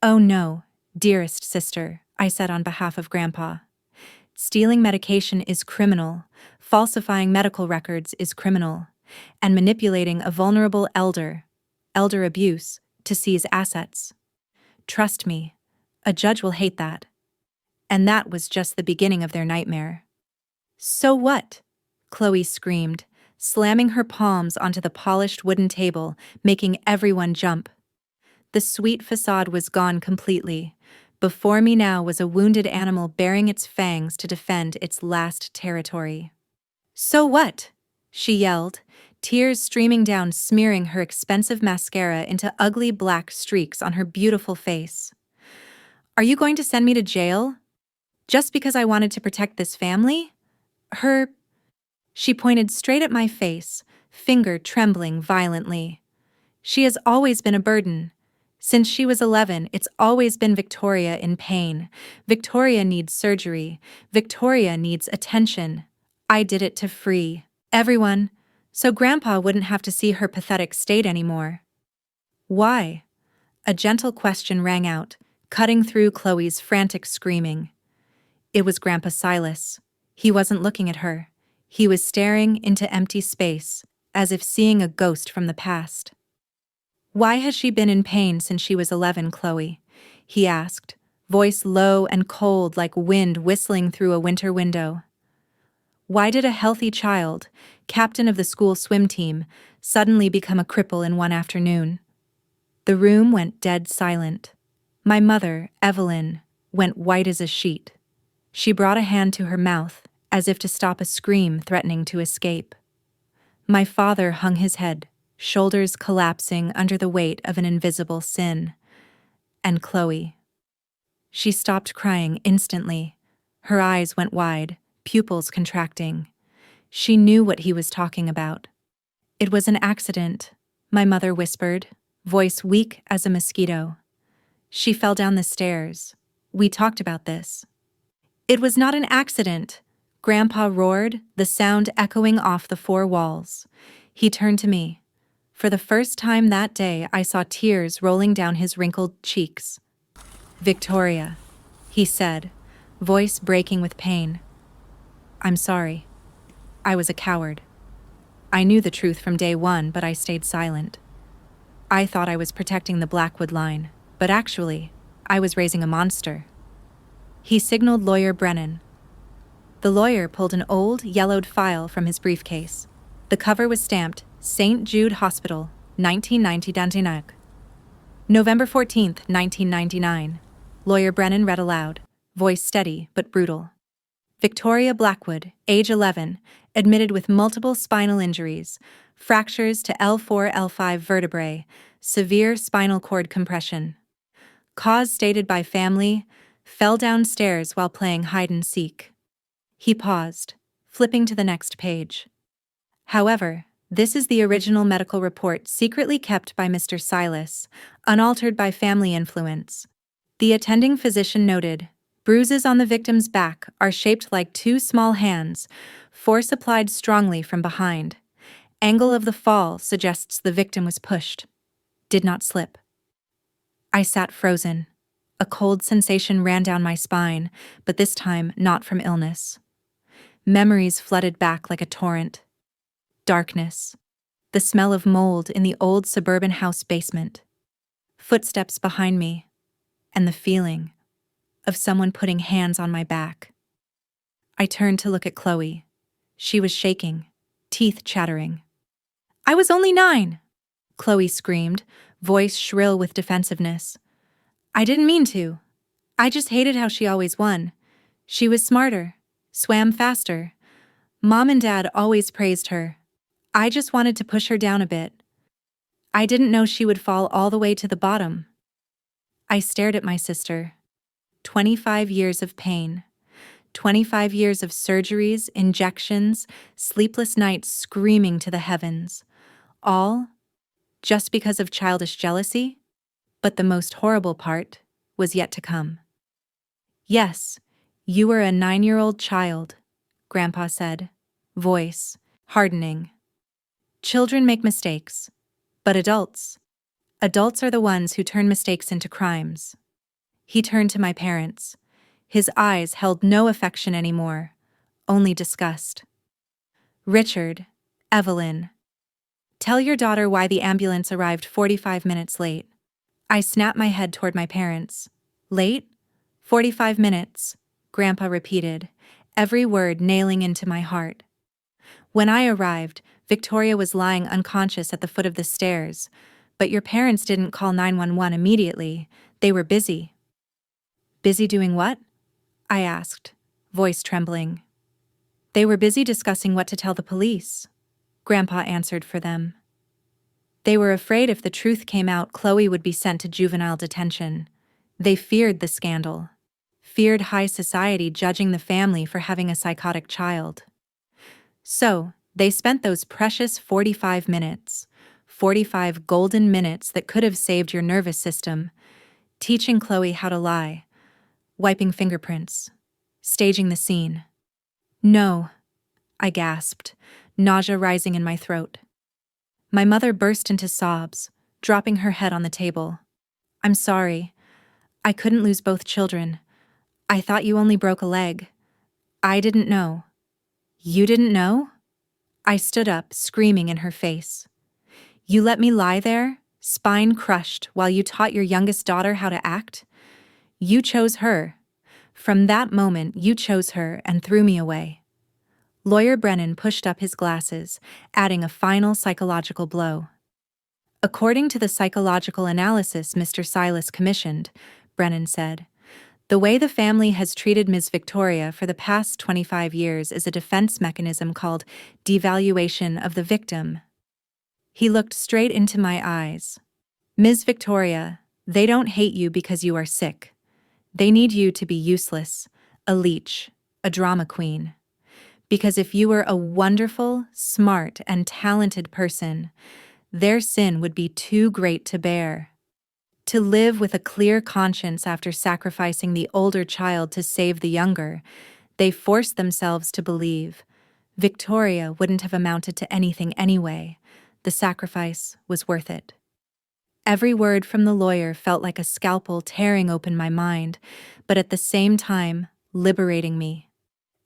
Oh no, dearest sister, I said on behalf of Grandpa. Stealing medication is criminal, falsifying medical records is criminal, and manipulating a vulnerable elder abuse, to seize assets. Trust me, a judge will hate that. And that was just the beginning of their nightmare. So what? Chloe screamed, slamming her palms onto the polished wooden table, making everyone jump. The sweet facade was gone completely. Before me now was a wounded animal baring its fangs to defend its last territory. So what? She yelled, tears streaming down, smearing her expensive mascara into ugly black streaks on her beautiful face. Are you going to send me to jail? Just because I wanted to protect this family? She pointed straight at my face, finger trembling violently. She has always been a burden. Since she was 11, it's always been Victoria in pain. Victoria needs surgery. Victoria needs attention. I did it to free everyone, so Grandpa wouldn't have to see her pathetic state anymore. Why? A gentle question rang out, cutting through Chloe's frantic screaming. It was Grandpa Silas. He wasn't looking at her. He was staring into empty space, as if seeing a ghost from the past. Why has she been in pain since she was 11, Chloe? He asked, voice low and cold like wind whistling through a winter window. Why did a healthy child, captain of the school swim team, suddenly become a cripple in one afternoon? The room went dead silent. My mother, Evelyn, went white as a sheet. She brought a hand to her mouth, as if to stop a scream threatening to escape. My father hung his head, shoulders collapsing under the weight of an invisible sin. And Chloe. She stopped crying instantly. Her eyes went wide, pupils contracting. She knew what he was talking about. It was an accident, my mother whispered, voice weak as a mosquito. She fell down the stairs. We talked about this. It was not an accident, Grandpa roared, the sound echoing off the 4 walls. He turned to me. For the first time that day, I saw tears rolling down his wrinkled cheeks. Victoria, he said, voice breaking with pain. I'm sorry. I was a coward. I knew the truth from day one, but I stayed silent. I thought I was protecting the Blackwood line, but actually, I was raising a monster. He signaled Lawyer Brennan. The lawyer pulled an old, yellowed file from his briefcase. The cover was stamped, St. Jude Hospital, 1990 Dantinak. November 14th, 1999. Lawyer Brennan read aloud, voice steady but brutal. Victoria Blackwood, age 11, admitted with multiple spinal injuries, fractures to L4-L5 vertebrae, severe spinal cord compression. Cause stated by family, fell downstairs while playing hide-and-seek. He paused, flipping to the next page. However, this is the original medical report secretly kept by Mr. Silas, unaltered by family influence. The attending physician noted, bruises on the victim's back are shaped like two small hands, force applied strongly from behind. Angle of the fall suggests the victim was pushed. Did not slip. I sat frozen. A cold sensation ran down my spine, but this time not from illness. Memories flooded back like a torrent. Darkness. The smell of mold in the old suburban house basement. Footsteps behind me. And the feeling of someone putting hands on my back. I turned to look at Chloe. She was shaking, teeth chattering. "I was only 9!" Chloe screamed, voice shrill with defensiveness. "I didn't mean to. I just hated how she always won. She was smarter, swam faster. Mom and Dad always praised her. I just wanted to push her down a bit. I didn't know she would fall all the way to the bottom." I stared at my sister. 25 years of pain. 25 years of surgeries, injections, sleepless nights screaming to the heavens. All just because of childish jealousy? But the most horrible part was yet to come. "Yes, you were a 9-year-old child," Grandpa said, voice hardening. "Children make mistakes, but adults are the ones who turn mistakes into crimes." He turned to my parents. His eyes held no affection anymore, only disgust. "Richard, Evelyn, tell your daughter why the ambulance arrived 45 minutes late." I snapped my head toward my parents. "Late? 45 minutes," Grandpa repeated, every word nailing into my heart. "When I arrived, Victoria was lying unconscious at the foot of the stairs, but your parents didn't call 911 immediately. They were busy." "Busy doing what?" I asked, voice trembling. "They were busy discussing what to tell the police," Grandpa answered for them. "They were afraid if the truth came out, Chloe would be sent to juvenile detention. They feared the scandal, feared high society judging the family for having a psychotic child. So, they spent those precious 45 minutes, 45 golden minutes that could have saved your nervous system, teaching Chloe how to lie, wiping fingerprints, staging the scene." "No," I gasped, nausea rising in my throat. My mother burst into sobs, dropping her head on the table. "I'm sorry. I couldn't lose both children. I thought you only broke a leg. I didn't know." "You didn't know?" I stood up, screaming in her face. "You let me lie there, spine crushed, while you taught your youngest daughter how to act? You chose her. From that moment, you chose her and threw me away." Lawyer Brennan pushed up his glasses, adding a final psychological blow. "According to the psychological analysis Mr. Silas commissioned," Brennan said, "the way the family has treated Ms. Victoria for the past 25 years is a defense mechanism called devaluation of the victim." He looked straight into my eyes. "Ms. Victoria, they don't hate you because you are sick. They need you to be useless, a leech, a drama queen. Because if you were a wonderful, smart, and talented person, their sin would be too great to bear. To live with a clear conscience after sacrificing the older child to save the younger, they forced themselves to believe Victoria wouldn't have amounted to anything anyway. The sacrifice was worth it." Every word from the lawyer felt like a scalpel tearing open my mind, but at the same time, liberating me.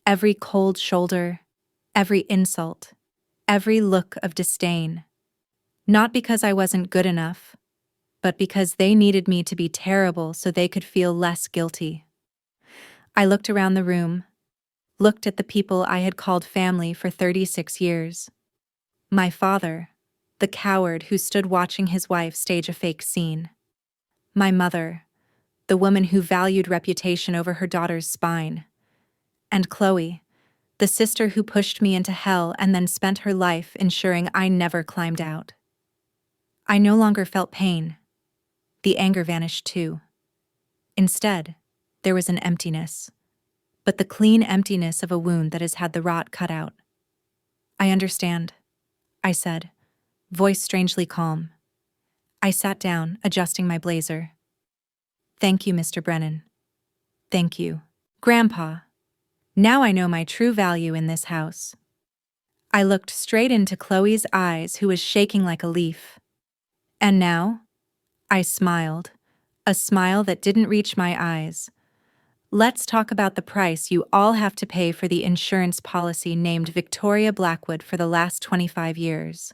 Every cold shoulder, every insult, every look of disdain. Not because I wasn't good enough, but because they needed me to be terrible so they could feel less guilty. I looked around the room, looked at the people I had called family for 36 years. My father, the coward who stood watching his wife stage a fake scene. My mother, the woman who valued reputation over her daughter's spine. And Chloe, the sister who pushed me into hell and then spent her life ensuring I never climbed out. I no longer felt pain. The anger vanished too. Instead, there was an emptiness, but the clean emptiness of a wound that has had the rot cut out. I understand, I said, voice strangely calm. I sat down, adjusting my blazer. Thank you, Mr. Brennan. Thank you. Grandpa. Now I know my true value in this house. I looked straight into Chloe's eyes, who was shaking like a leaf. And now? I smiled, a smile that didn't reach my eyes. Let's talk about the price you all have to pay for the insurance policy named Victoria Blackwood for the last 25 years.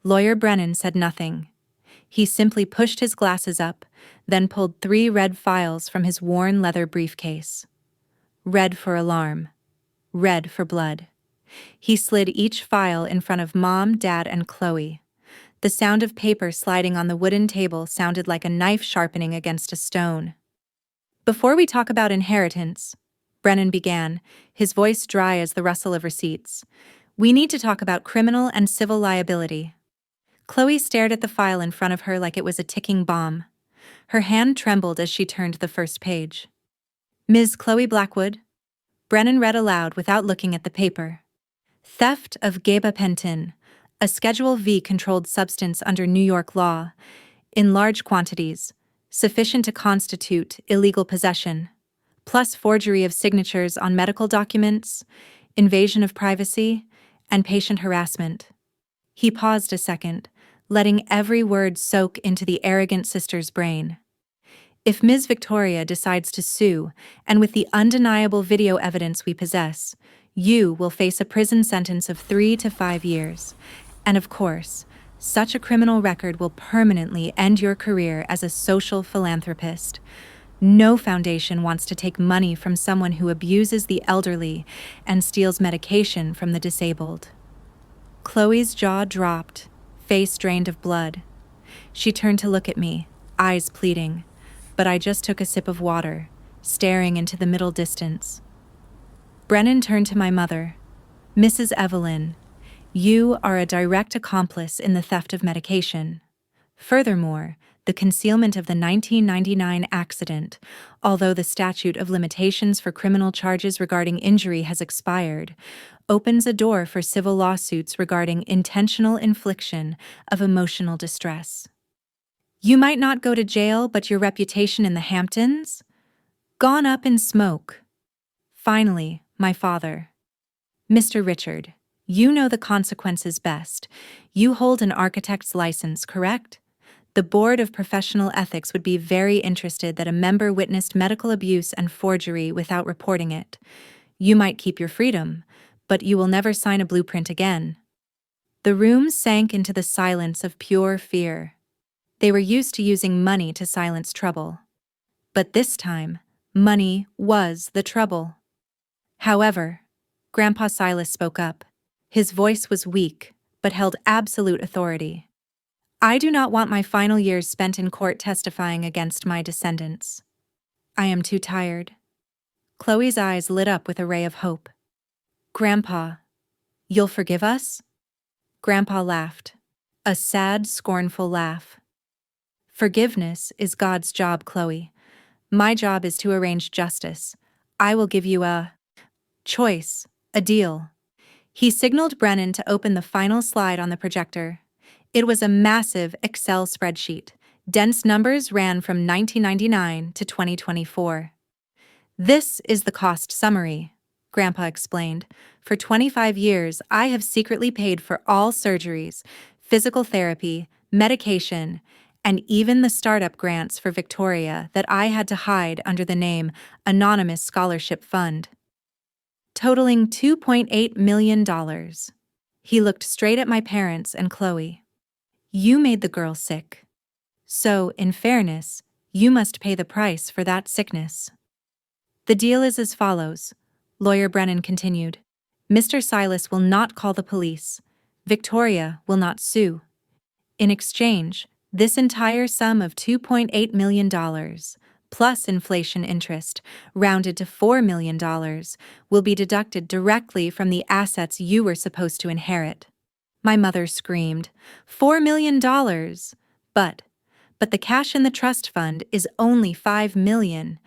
Lawyer Brennan said nothing. He simply pushed his glasses up, then pulled 3 red files from his worn leather briefcase. Red for alarm. Red for blood. He slid each file in front of Mom, Dad, and Chloe. The sound of paper sliding on the wooden table sounded like a knife sharpening against a stone. Before we talk about inheritance, Brennan began, his voice dry as the rustle of receipts, we need to talk about criminal and civil liability. Chloe stared at the file in front of her like it was a ticking bomb. Her hand trembled as she turned the first page. Ms. Chloe Blackwood, Brennan read aloud without looking at the paper. Theft of gabapentin, a Schedule V controlled substance under New York law, in large quantities, sufficient to constitute illegal possession, plus forgery of signatures on medical documents, invasion of privacy, and patient harassment. He paused a second, letting every word soak into the arrogant sister's brain. If Ms. Victoria decides to sue, and with the undeniable video evidence we possess, you will face a prison sentence of 3 to 5 years. And of course, such a criminal record will permanently end your career as a social philanthropist. No foundation wants to take money from someone who abuses the elderly and steals medication from the disabled. Chloe's jaw dropped, face drained of blood. She turned to look at me, eyes pleading, but I just took a sip of water, staring into the middle distance. Brennan turned to my mother. Mrs. Evelyn, you are a direct accomplice in the theft of medication. Furthermore, the concealment of the 1999 accident, although the statute of limitations for criminal charges regarding injury has expired, opens a door for civil lawsuits regarding intentional infliction of emotional distress. You might not go to jail, but your reputation in the Hamptons? Gone up in smoke. Finally, my father. Mr. Richard, you know the consequences best. You hold an architect's license, correct? The Board of Professional Ethics would be very interested that a member witnessed medical abuse and forgery without reporting it. You might keep your freedom, but you will never sign a blueprint again. The room sank into the silence of pure fear. They were used to using money to silence trouble. But this time, money was the trouble. However, Grandpa Silas spoke up. His voice was weak, but held absolute authority. I do not want my final years spent in court testifying against my descendants. I am too tired. Chloe's eyes lit up with a ray of hope. Grandpa, you'll forgive us? Grandpa laughed. A sad, scornful laugh. Forgiveness is God's job, Chloe. My job is to arrange justice. I will give you a choice, a deal. He signaled Brennan to open the final slide on the projector. It was a massive Excel spreadsheet. Dense numbers ran from 1999 to 2024. This is the cost summary, Grandpa explained. For 25 years, I have secretly paid for all surgeries, physical therapy, medication, and even the startup grants for Victoria that I had to hide under the name Anonymous Scholarship Fund. Totaling $2.8 million. He looked straight at my parents and Chloe. You made the girl sick. So, in fairness, you must pay the price for that sickness. The deal is as follows, Lawyer Brennan continued. Mr. Silas will not call the police. Victoria will not sue. In exchange, This entire sum of $2.8 million, plus inflation interest, rounded to $4 million, will be deducted directly from the assets you were supposed to inherit. My mother screamed, $4 million! But the cash in the trust fund is only $5 million.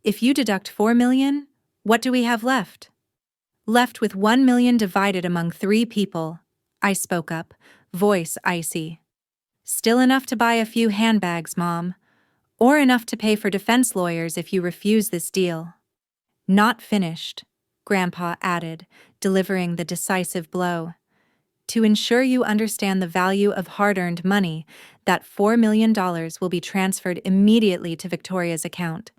If you deduct $4 million, what do we have left? Left with $1 million divided among 3 people, I spoke up, voice icy. Still enough to buy a few handbags, Mom. Or enough to pay for defense lawyers if you refuse this deal. Not finished, Grandpa added, delivering the decisive blow. To ensure you understand the value of hard-earned money, that $4 million will be transferred immediately to Victoria's account.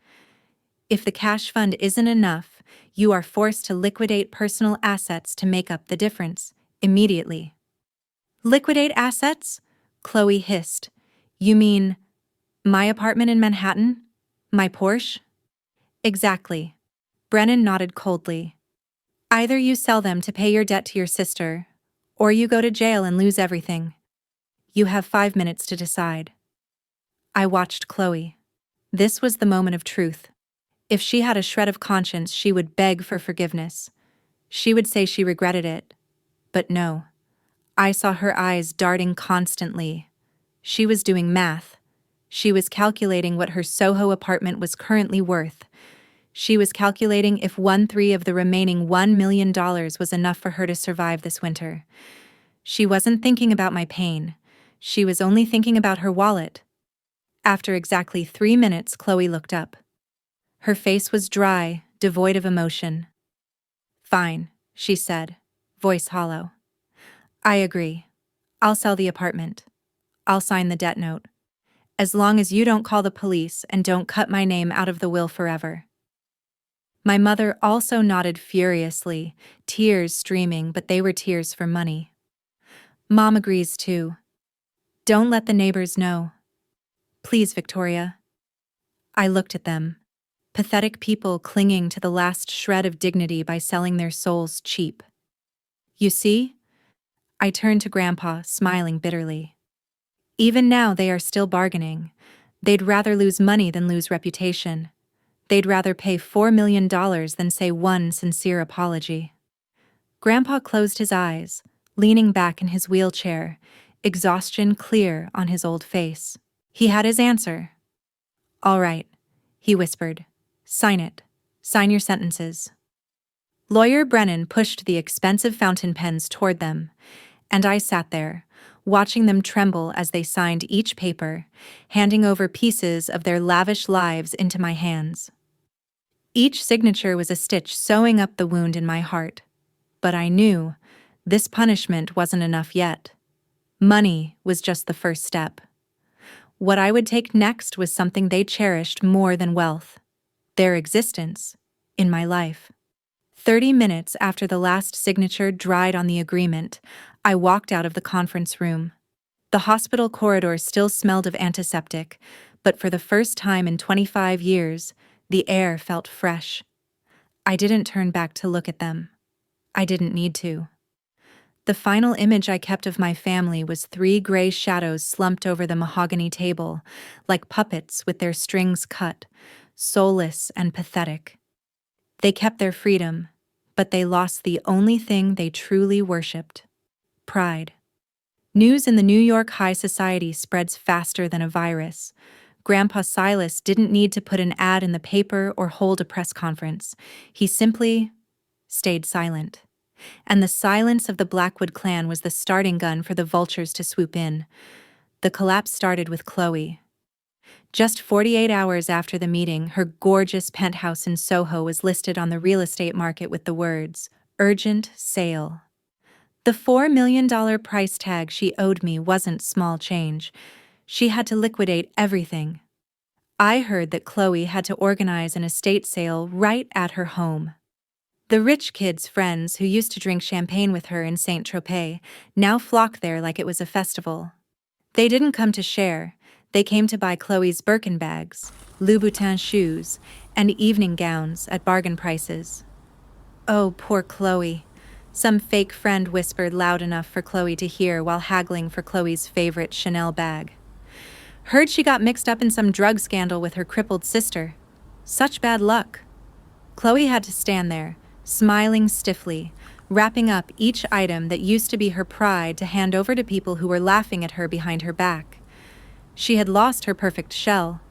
If the cash fund isn't enough, you are forced to liquidate personal assets to make up the difference, immediately. Liquidate assets? Chloe hissed. You mean my apartment in Manhattan? My Porsche? Exactly. Brennan nodded coldly. Either you sell them to pay your debt to your sister, or you go to jail and lose everything. You have 5 minutes to decide. I watched Chloe. This was the moment of truth. If she had a shred of conscience, she would beg for forgiveness. She would say she regretted it. But no. I saw her eyes darting constantly. She was doing math. She was calculating what her Soho apartment was currently worth. She was calculating if 1/3 of the remaining $1 million was enough for her to survive this winter. She wasn't thinking about my pain. She was only thinking about her wallet. After exactly 3 minutes, Chloe looked up. Her face was dry, devoid of emotion. Fine, she said, voice hollow. I agree. I'll sell the apartment. I'll sign the debt note. As long as you don't call the police and don't cut my name out of the will forever. My mother also nodded furiously, tears streaming, but they were tears for money. Mom agrees too. Don't let the neighbors know. Please, Victoria. I looked at them. Pathetic people clinging to the last shred of dignity by selling their souls cheap. You see? I turned to Grandpa, smiling bitterly. Even now they are still bargaining. They'd rather lose money than lose reputation. They'd rather pay $4 million than say one sincere apology. Grandpa closed his eyes, leaning back in his wheelchair, exhaustion clear on his old face. He had his answer. All right, he whispered. Sign it. Sign your sentences. Lawyer Brennan pushed the expensive fountain pens toward them, and I sat there, watching them tremble as they signed each paper, handing over pieces of their lavish lives into my hands. Each signature was a stitch sewing up the wound in my heart. But I knew this punishment wasn't enough yet. Money was just the first step. What I would take next was something they cherished more than wealth. Their existence in my life. 30 minutes after the last signature dried on the agreement, I walked out of the conference room. The hospital corridor still smelled of antiseptic, but for the first time in 25 years, the air felt fresh. I didn't turn back to look at them. I didn't need to. The final image I kept of my family was 3 gray shadows slumped over the mahogany table, like puppets with their strings cut, soulless and pathetic. They kept their freedom, but they lost the only thing they truly worshipped: pride. News in the New York high society spreads faster than a virus. Grandpa Silas didn't need to put an ad in the paper or hold a press conference. He simply stayed silent. And the silence of the Blackwood clan was the starting gun for the vultures to swoop in. The collapse started with Chloe. Just 48 hours after the meeting, her gorgeous penthouse in Soho was listed on the real estate market with the words, "Urgent sale." The $4 million price tag she owed me wasn't small change. She had to liquidate everything. I heard that Chloe had to organize an estate sale right at her home. The rich kids' friends who used to drink champagne with her in Saint-Tropez now flocked there like it was a festival. They didn't come to share. They came to buy Chloe's Birkin bags, Louboutin shoes, and evening gowns at bargain prices. Oh, poor Chloe. Some fake friend whispered loud enough for Chloe to hear while haggling for Chloe's favorite Chanel bag. Heard she got mixed up in some drug scandal with her crippled sister. Such bad luck. Chloe had to stand there, smiling stiffly, wrapping up each item that used to be her pride to hand over to people who were laughing at her behind her back. She had lost her perfect shell.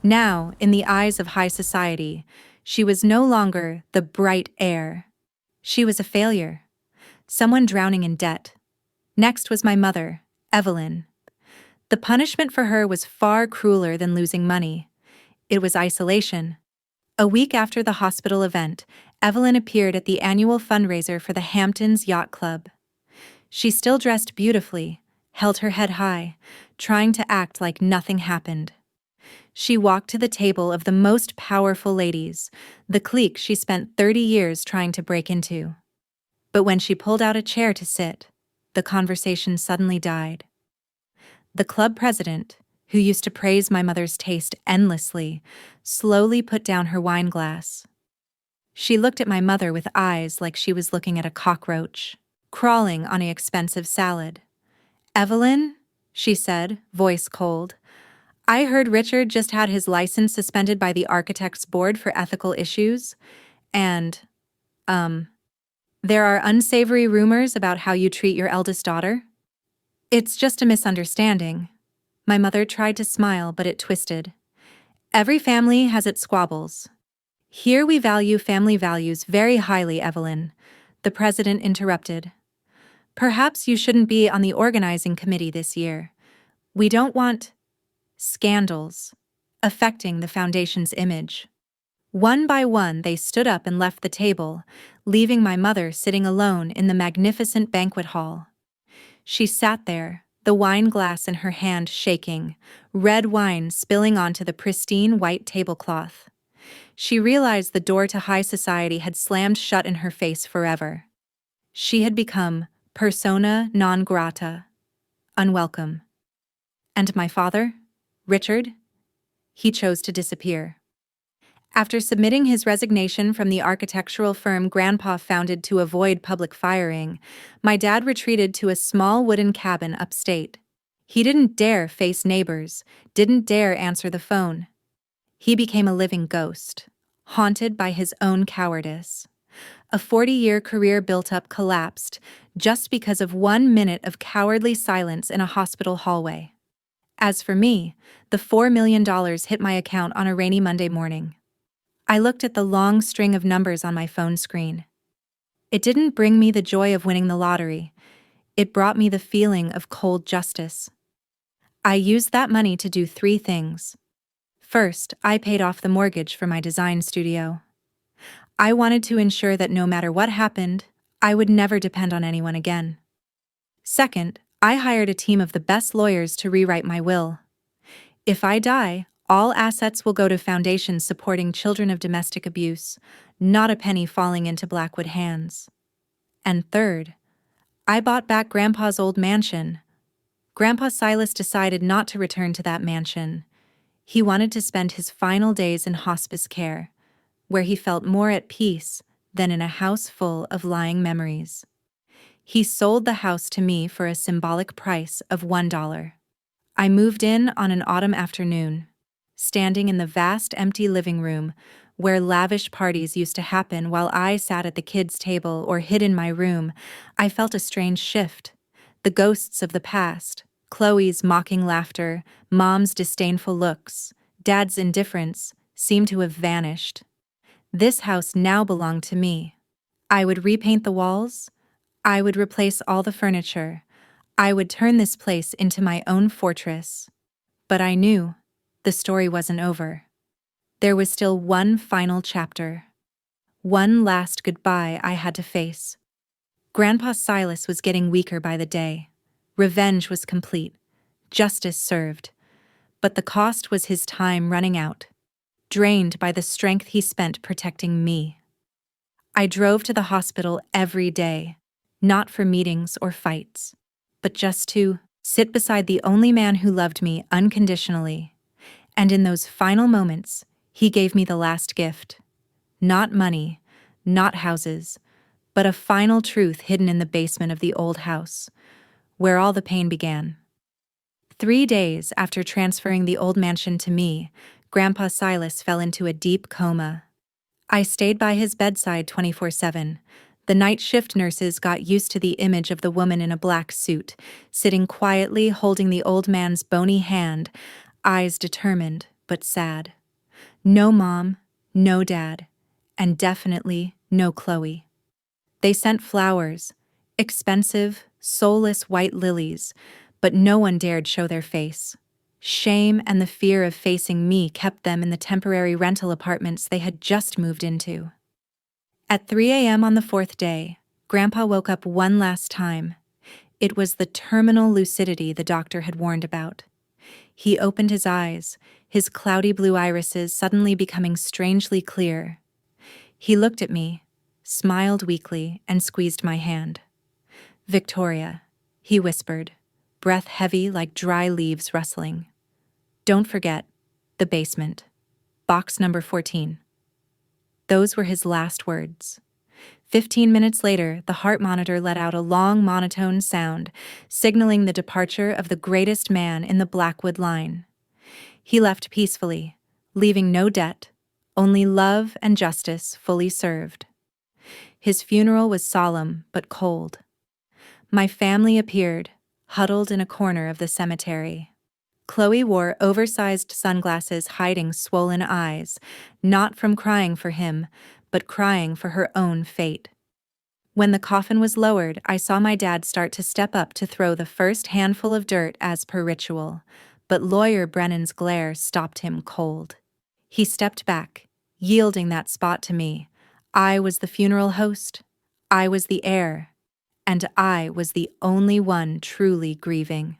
Now, in the eyes of high society, she was no longer the bright heir. She was a failure. Someone drowning in debt. Next was my mother, Evelyn. The punishment for her was far crueler than losing money. It was isolation. A week after the hospital event, Evelyn appeared at the annual fundraiser for the Hamptons Yacht Club. She still dressed beautifully, held her head high, trying to act like nothing happened. She walked to the table of the most powerful ladies, the clique she spent 30 years trying to break into. But when she pulled out a chair to sit, the conversation suddenly died. The club president, who used to praise my mother's taste endlessly, slowly put down her wine glass. She looked at my mother with eyes like she was looking at a cockroach, crawling on an expensive salad. "Evelyn," she said, voice cold, "I heard Richard just had his license suspended by the Architects Board for ethical issues, and, there are unsavory rumors about how you treat your eldest daughter?" "It's just a misunderstanding." My mother tried to smile, but it twisted. "Every family has its squabbles. Here we value family values very highly, Evelyn," the president interrupted. "Perhaps you shouldn't be on the organizing committee this year. We don't want scandals affecting the foundation's image." One by one, they stood up and left the table, leaving my mother sitting alone in the magnificent banquet hall. She sat there, the wine glass in her hand shaking, red wine spilling onto the pristine white tablecloth. She realized the door to high society had slammed shut in her face forever. She had become persona non grata, unwelcome. And my father, Richard? He chose to disappear. After submitting his resignation from the architectural firm Grandpa founded to avoid public firing, my dad retreated to a small wooden cabin upstate. He didn't dare face neighbors, didn't dare answer the phone. He became a living ghost, haunted by his own cowardice. A 40-year career built up collapsed just because of 1 minute of cowardly silence in a hospital hallway. As for me, the $4 million hit my account on a rainy Monday morning. I looked at the long string of numbers on my phone screen. It didn't bring me the joy of winning the lottery. It brought me the feeling of cold justice. I used that money to do 3 things. First, I paid off the mortgage for my design studio. I wanted to ensure that no matter what happened, I would never depend on anyone again. Second, I hired a team of the best lawyers to rewrite my will. If I die, all assets will go to foundations supporting children of domestic abuse, not a penny falling into Blackwood hands. And third, I bought back Grandpa's old mansion. Grandpa Silas decided not to return to that mansion. He wanted to spend his final days in hospice care, where he felt more at peace than in a house full of lying memories. He sold the house to me for a symbolic price of $1. I moved in on an autumn afternoon. Standing in the vast empty living room, where lavish parties used to happen while I sat at the kids' table or hid in my room, I felt a strange shift. The ghosts of the past, Chloe's mocking laughter, Mom's disdainful looks, Dad's indifference, seemed to have vanished. This house now belonged to me. I would repaint the walls. I would replace all the furniture. I would turn this place into my own fortress. But I knew the story wasn't over. There was still one final chapter. One last goodbye I had to face. Grandpa Silas was getting weaker by the day. Revenge was complete. Justice served. But the cost was his time running out, drained by the strength he spent protecting me. I drove to the hospital every day, not for meetings or fights, but just to sit beside the only man who loved me unconditionally. And in those final moments, he gave me the last gift. Not money, not houses, but a final truth hidden in the basement of the old house, where all the pain began. 3 days after transferring the old mansion to me, Grandpa Silas fell into a deep coma. I stayed by his bedside 24/7. The night shift nurses got used to the image of the woman in a black suit, sitting quietly holding the old man's bony hand, eyes determined but sad. No mom, no dad, and definitely no Chloe. They sent flowers, expensive, soulless white lilies, but no one dared show their face. Shame and the fear of facing me kept them in the temporary rental apartments they had just moved into. At 3 a.m. on the fourth day, Grandpa woke up one last time. It was the terminal lucidity the doctor had warned about. He opened his eyes, his cloudy blue irises suddenly becoming strangely clear. He looked at me, smiled weakly, and squeezed my hand. "Victoria," he whispered, breath heavy like dry leaves rustling. "Don't forget, the basement. Box number 14. Those were his last words. 15 minutes later, the heart monitor let out a long monotone sound, signaling the departure of the greatest man in the Blackwood line. He left peacefully, leaving no debt, only love and justice fully served. His funeral was solemn but cold. My family appeared, huddled in a corner of the cemetery. Chloe wore oversized sunglasses hiding swollen eyes, not from crying for him, but crying for her own fate. When the coffin was lowered, I saw my dad start to step up to throw the first handful of dirt as per ritual, but Lawyer Brennan's glare stopped him cold. He stepped back, yielding that spot to me. I was the funeral host, I was the heir, and I was the only one truly grieving.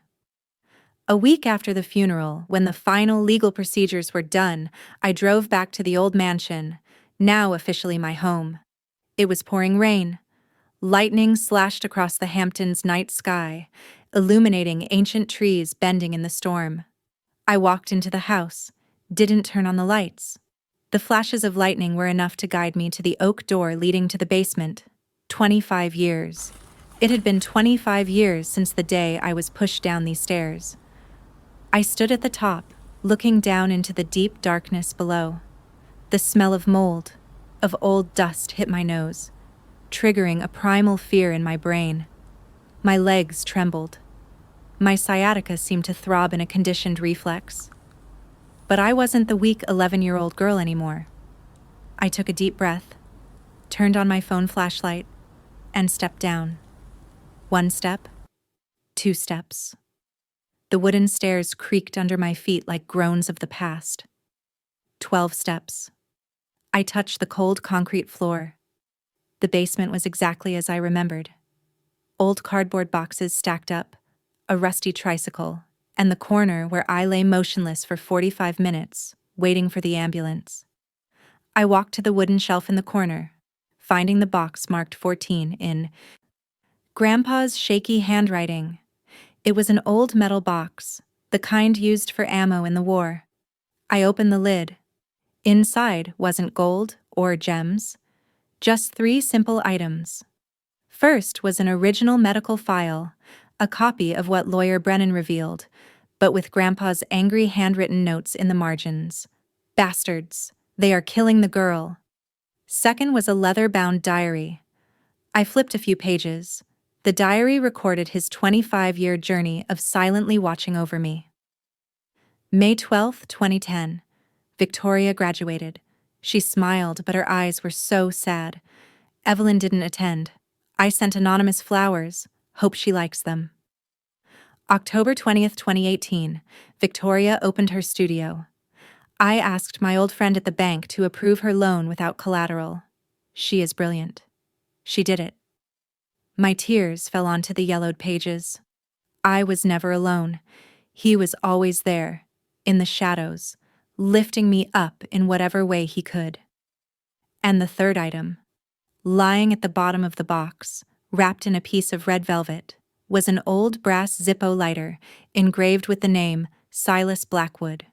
A week after the funeral, when the final legal procedures were done, I drove back to the old mansion, now officially my home. It was pouring rain. Lightning slashed across the Hamptons' night sky, illuminating ancient trees bending in the storm. I walked into the house, didn't turn on the lights. The flashes of lightning were enough to guide me to the oak door leading to the basement. 25 years. It had been 25 years since the day I was pushed down these stairs. I stood at the top, looking down into the deep darkness below. The smell of mold, of old dust hit my nose, triggering a primal fear in my brain. My legs trembled. My sciatica seemed to throb in a conditioned reflex. But I wasn't the weak 11-year-old girl anymore. I took a deep breath, turned on my phone flashlight, and stepped down. 1 step, 2 steps. The wooden stairs creaked under my feet like groans of the past. 12 steps. I touched the cold concrete floor. The basement was exactly as I remembered. Old cardboard boxes stacked up, a rusty tricycle, and the corner where I lay motionless for 45 minutes, waiting for the ambulance. I walked to the wooden shelf in the corner, finding the box marked 14 in Grandpa's shaky handwriting. It was an old metal box, the kind used for ammo in the war. I opened the lid. Inside wasn't gold or gems, just 3 simple items. First was an original medical file, a copy of what Lawyer Brennan revealed, but with Grandpa's angry handwritten notes in the margins. "Bastards, they are killing the girl." Second was a leather-bound diary. I flipped a few pages. The diary recorded his 25-year journey of silently watching over me. May 12, 2010. Victoria graduated. She smiled, but her eyes were so sad. Evelyn didn't attend. I sent anonymous flowers. Hope she likes them. October 20th, 2018. Victoria opened her studio. I asked my old friend at the bank to approve her loan without collateral. She is brilliant. She did it. My tears fell onto the yellowed pages. I was never alone. He was always there, in the shadows, lifting me up in whatever way he could. And the third item, lying at the bottom of the box, wrapped in a piece of red velvet, was an old brass Zippo lighter engraved with the name Silas Blackwood.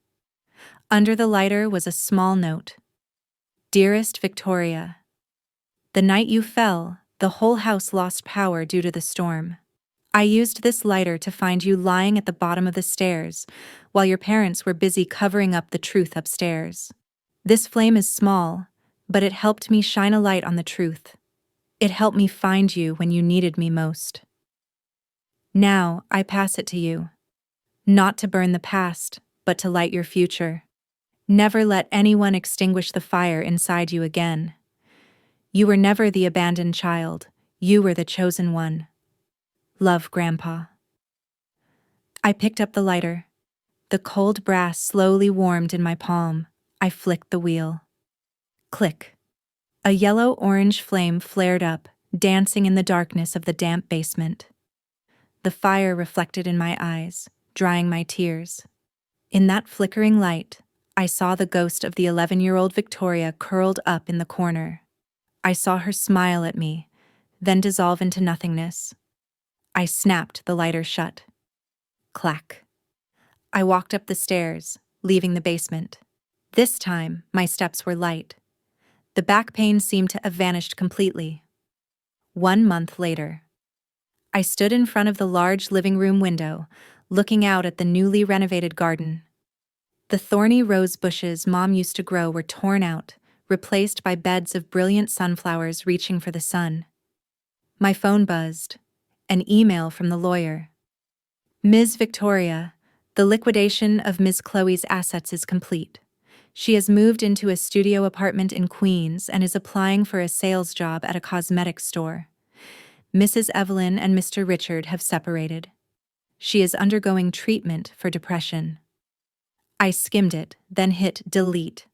Under the lighter was a small note. "Dearest Victoria, the night you fell, the whole house lost power due to the storm. I used this lighter to find you lying at the bottom of the stairs, while your parents were busy covering up the truth upstairs. This flame is small, but it helped me shine a light on the truth. It helped me find you when you needed me most. Now, I pass it to you. Not to burn the past, but to light your future. Never let anyone extinguish the fire inside you again. You were never the abandoned child. You were the chosen one. Love, Grandpa. I picked up the lighter. The cold brass slowly warmed in my palm. I flicked the wheel. Click. A yellow-orange flame flared up, dancing in the darkness of the damp basement. The fire reflected in my eyes, drying my tears. In that flickering light, I saw the ghost of the 11-year-old Victoria curled up in the corner. I saw her smile at me, then dissolve into nothingness. I snapped the lighter shut. Clack. I walked up the stairs, leaving the basement. This time, my steps were light. The back pain seemed to have vanished completely. 1 month later, I stood in front of the large living room window, looking out at the newly renovated garden. The thorny rose bushes Mom used to grow were torn out, replaced by beds of brilliant sunflowers reaching for the sun. My phone buzzed. An email from the lawyer. Ms. Victoria, the liquidation of Ms. Chloe's assets is complete. She has moved into a studio apartment in Queens and is applying for a sales job at a cosmetics store. Mrs. Evelyn and Mr. Richard have separated. She is undergoing treatment for depression. I skimmed it, then hit delete.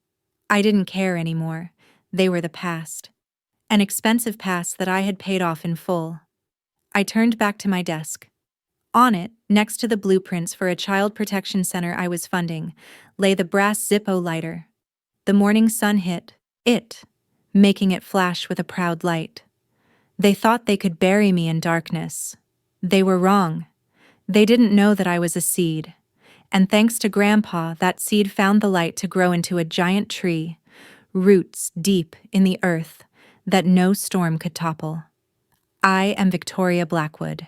I didn't care anymore. They were the past. An expensive past that I had paid off in full. I turned back to my desk. On it, next to the blueprints for a child protection center I was funding, lay the brass Zippo lighter. The morning sun hit it, making it flash with a proud light. They thought they could bury me in darkness. They were wrong. They didn't know that I was a seed. And thanks to Grandpa, that seed found the light to grow into a giant tree, roots deep in the earth that no storm could topple. I am Victoria Blackwood.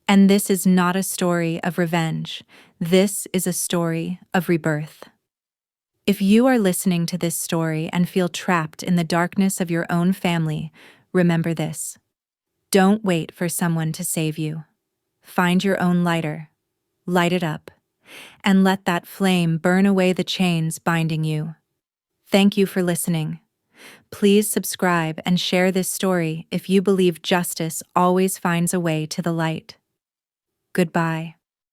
And this is not a story of revenge. This is a story of rebirth. If you are listening to this story and feel trapped in the darkness of your own family, remember this. Don't wait for someone to save you. Find your own lighter, light it up, and let that flame burn away the chains binding you. Thank you for listening. Please subscribe and share this story if you believe justice always finds a way to the light. Goodbye.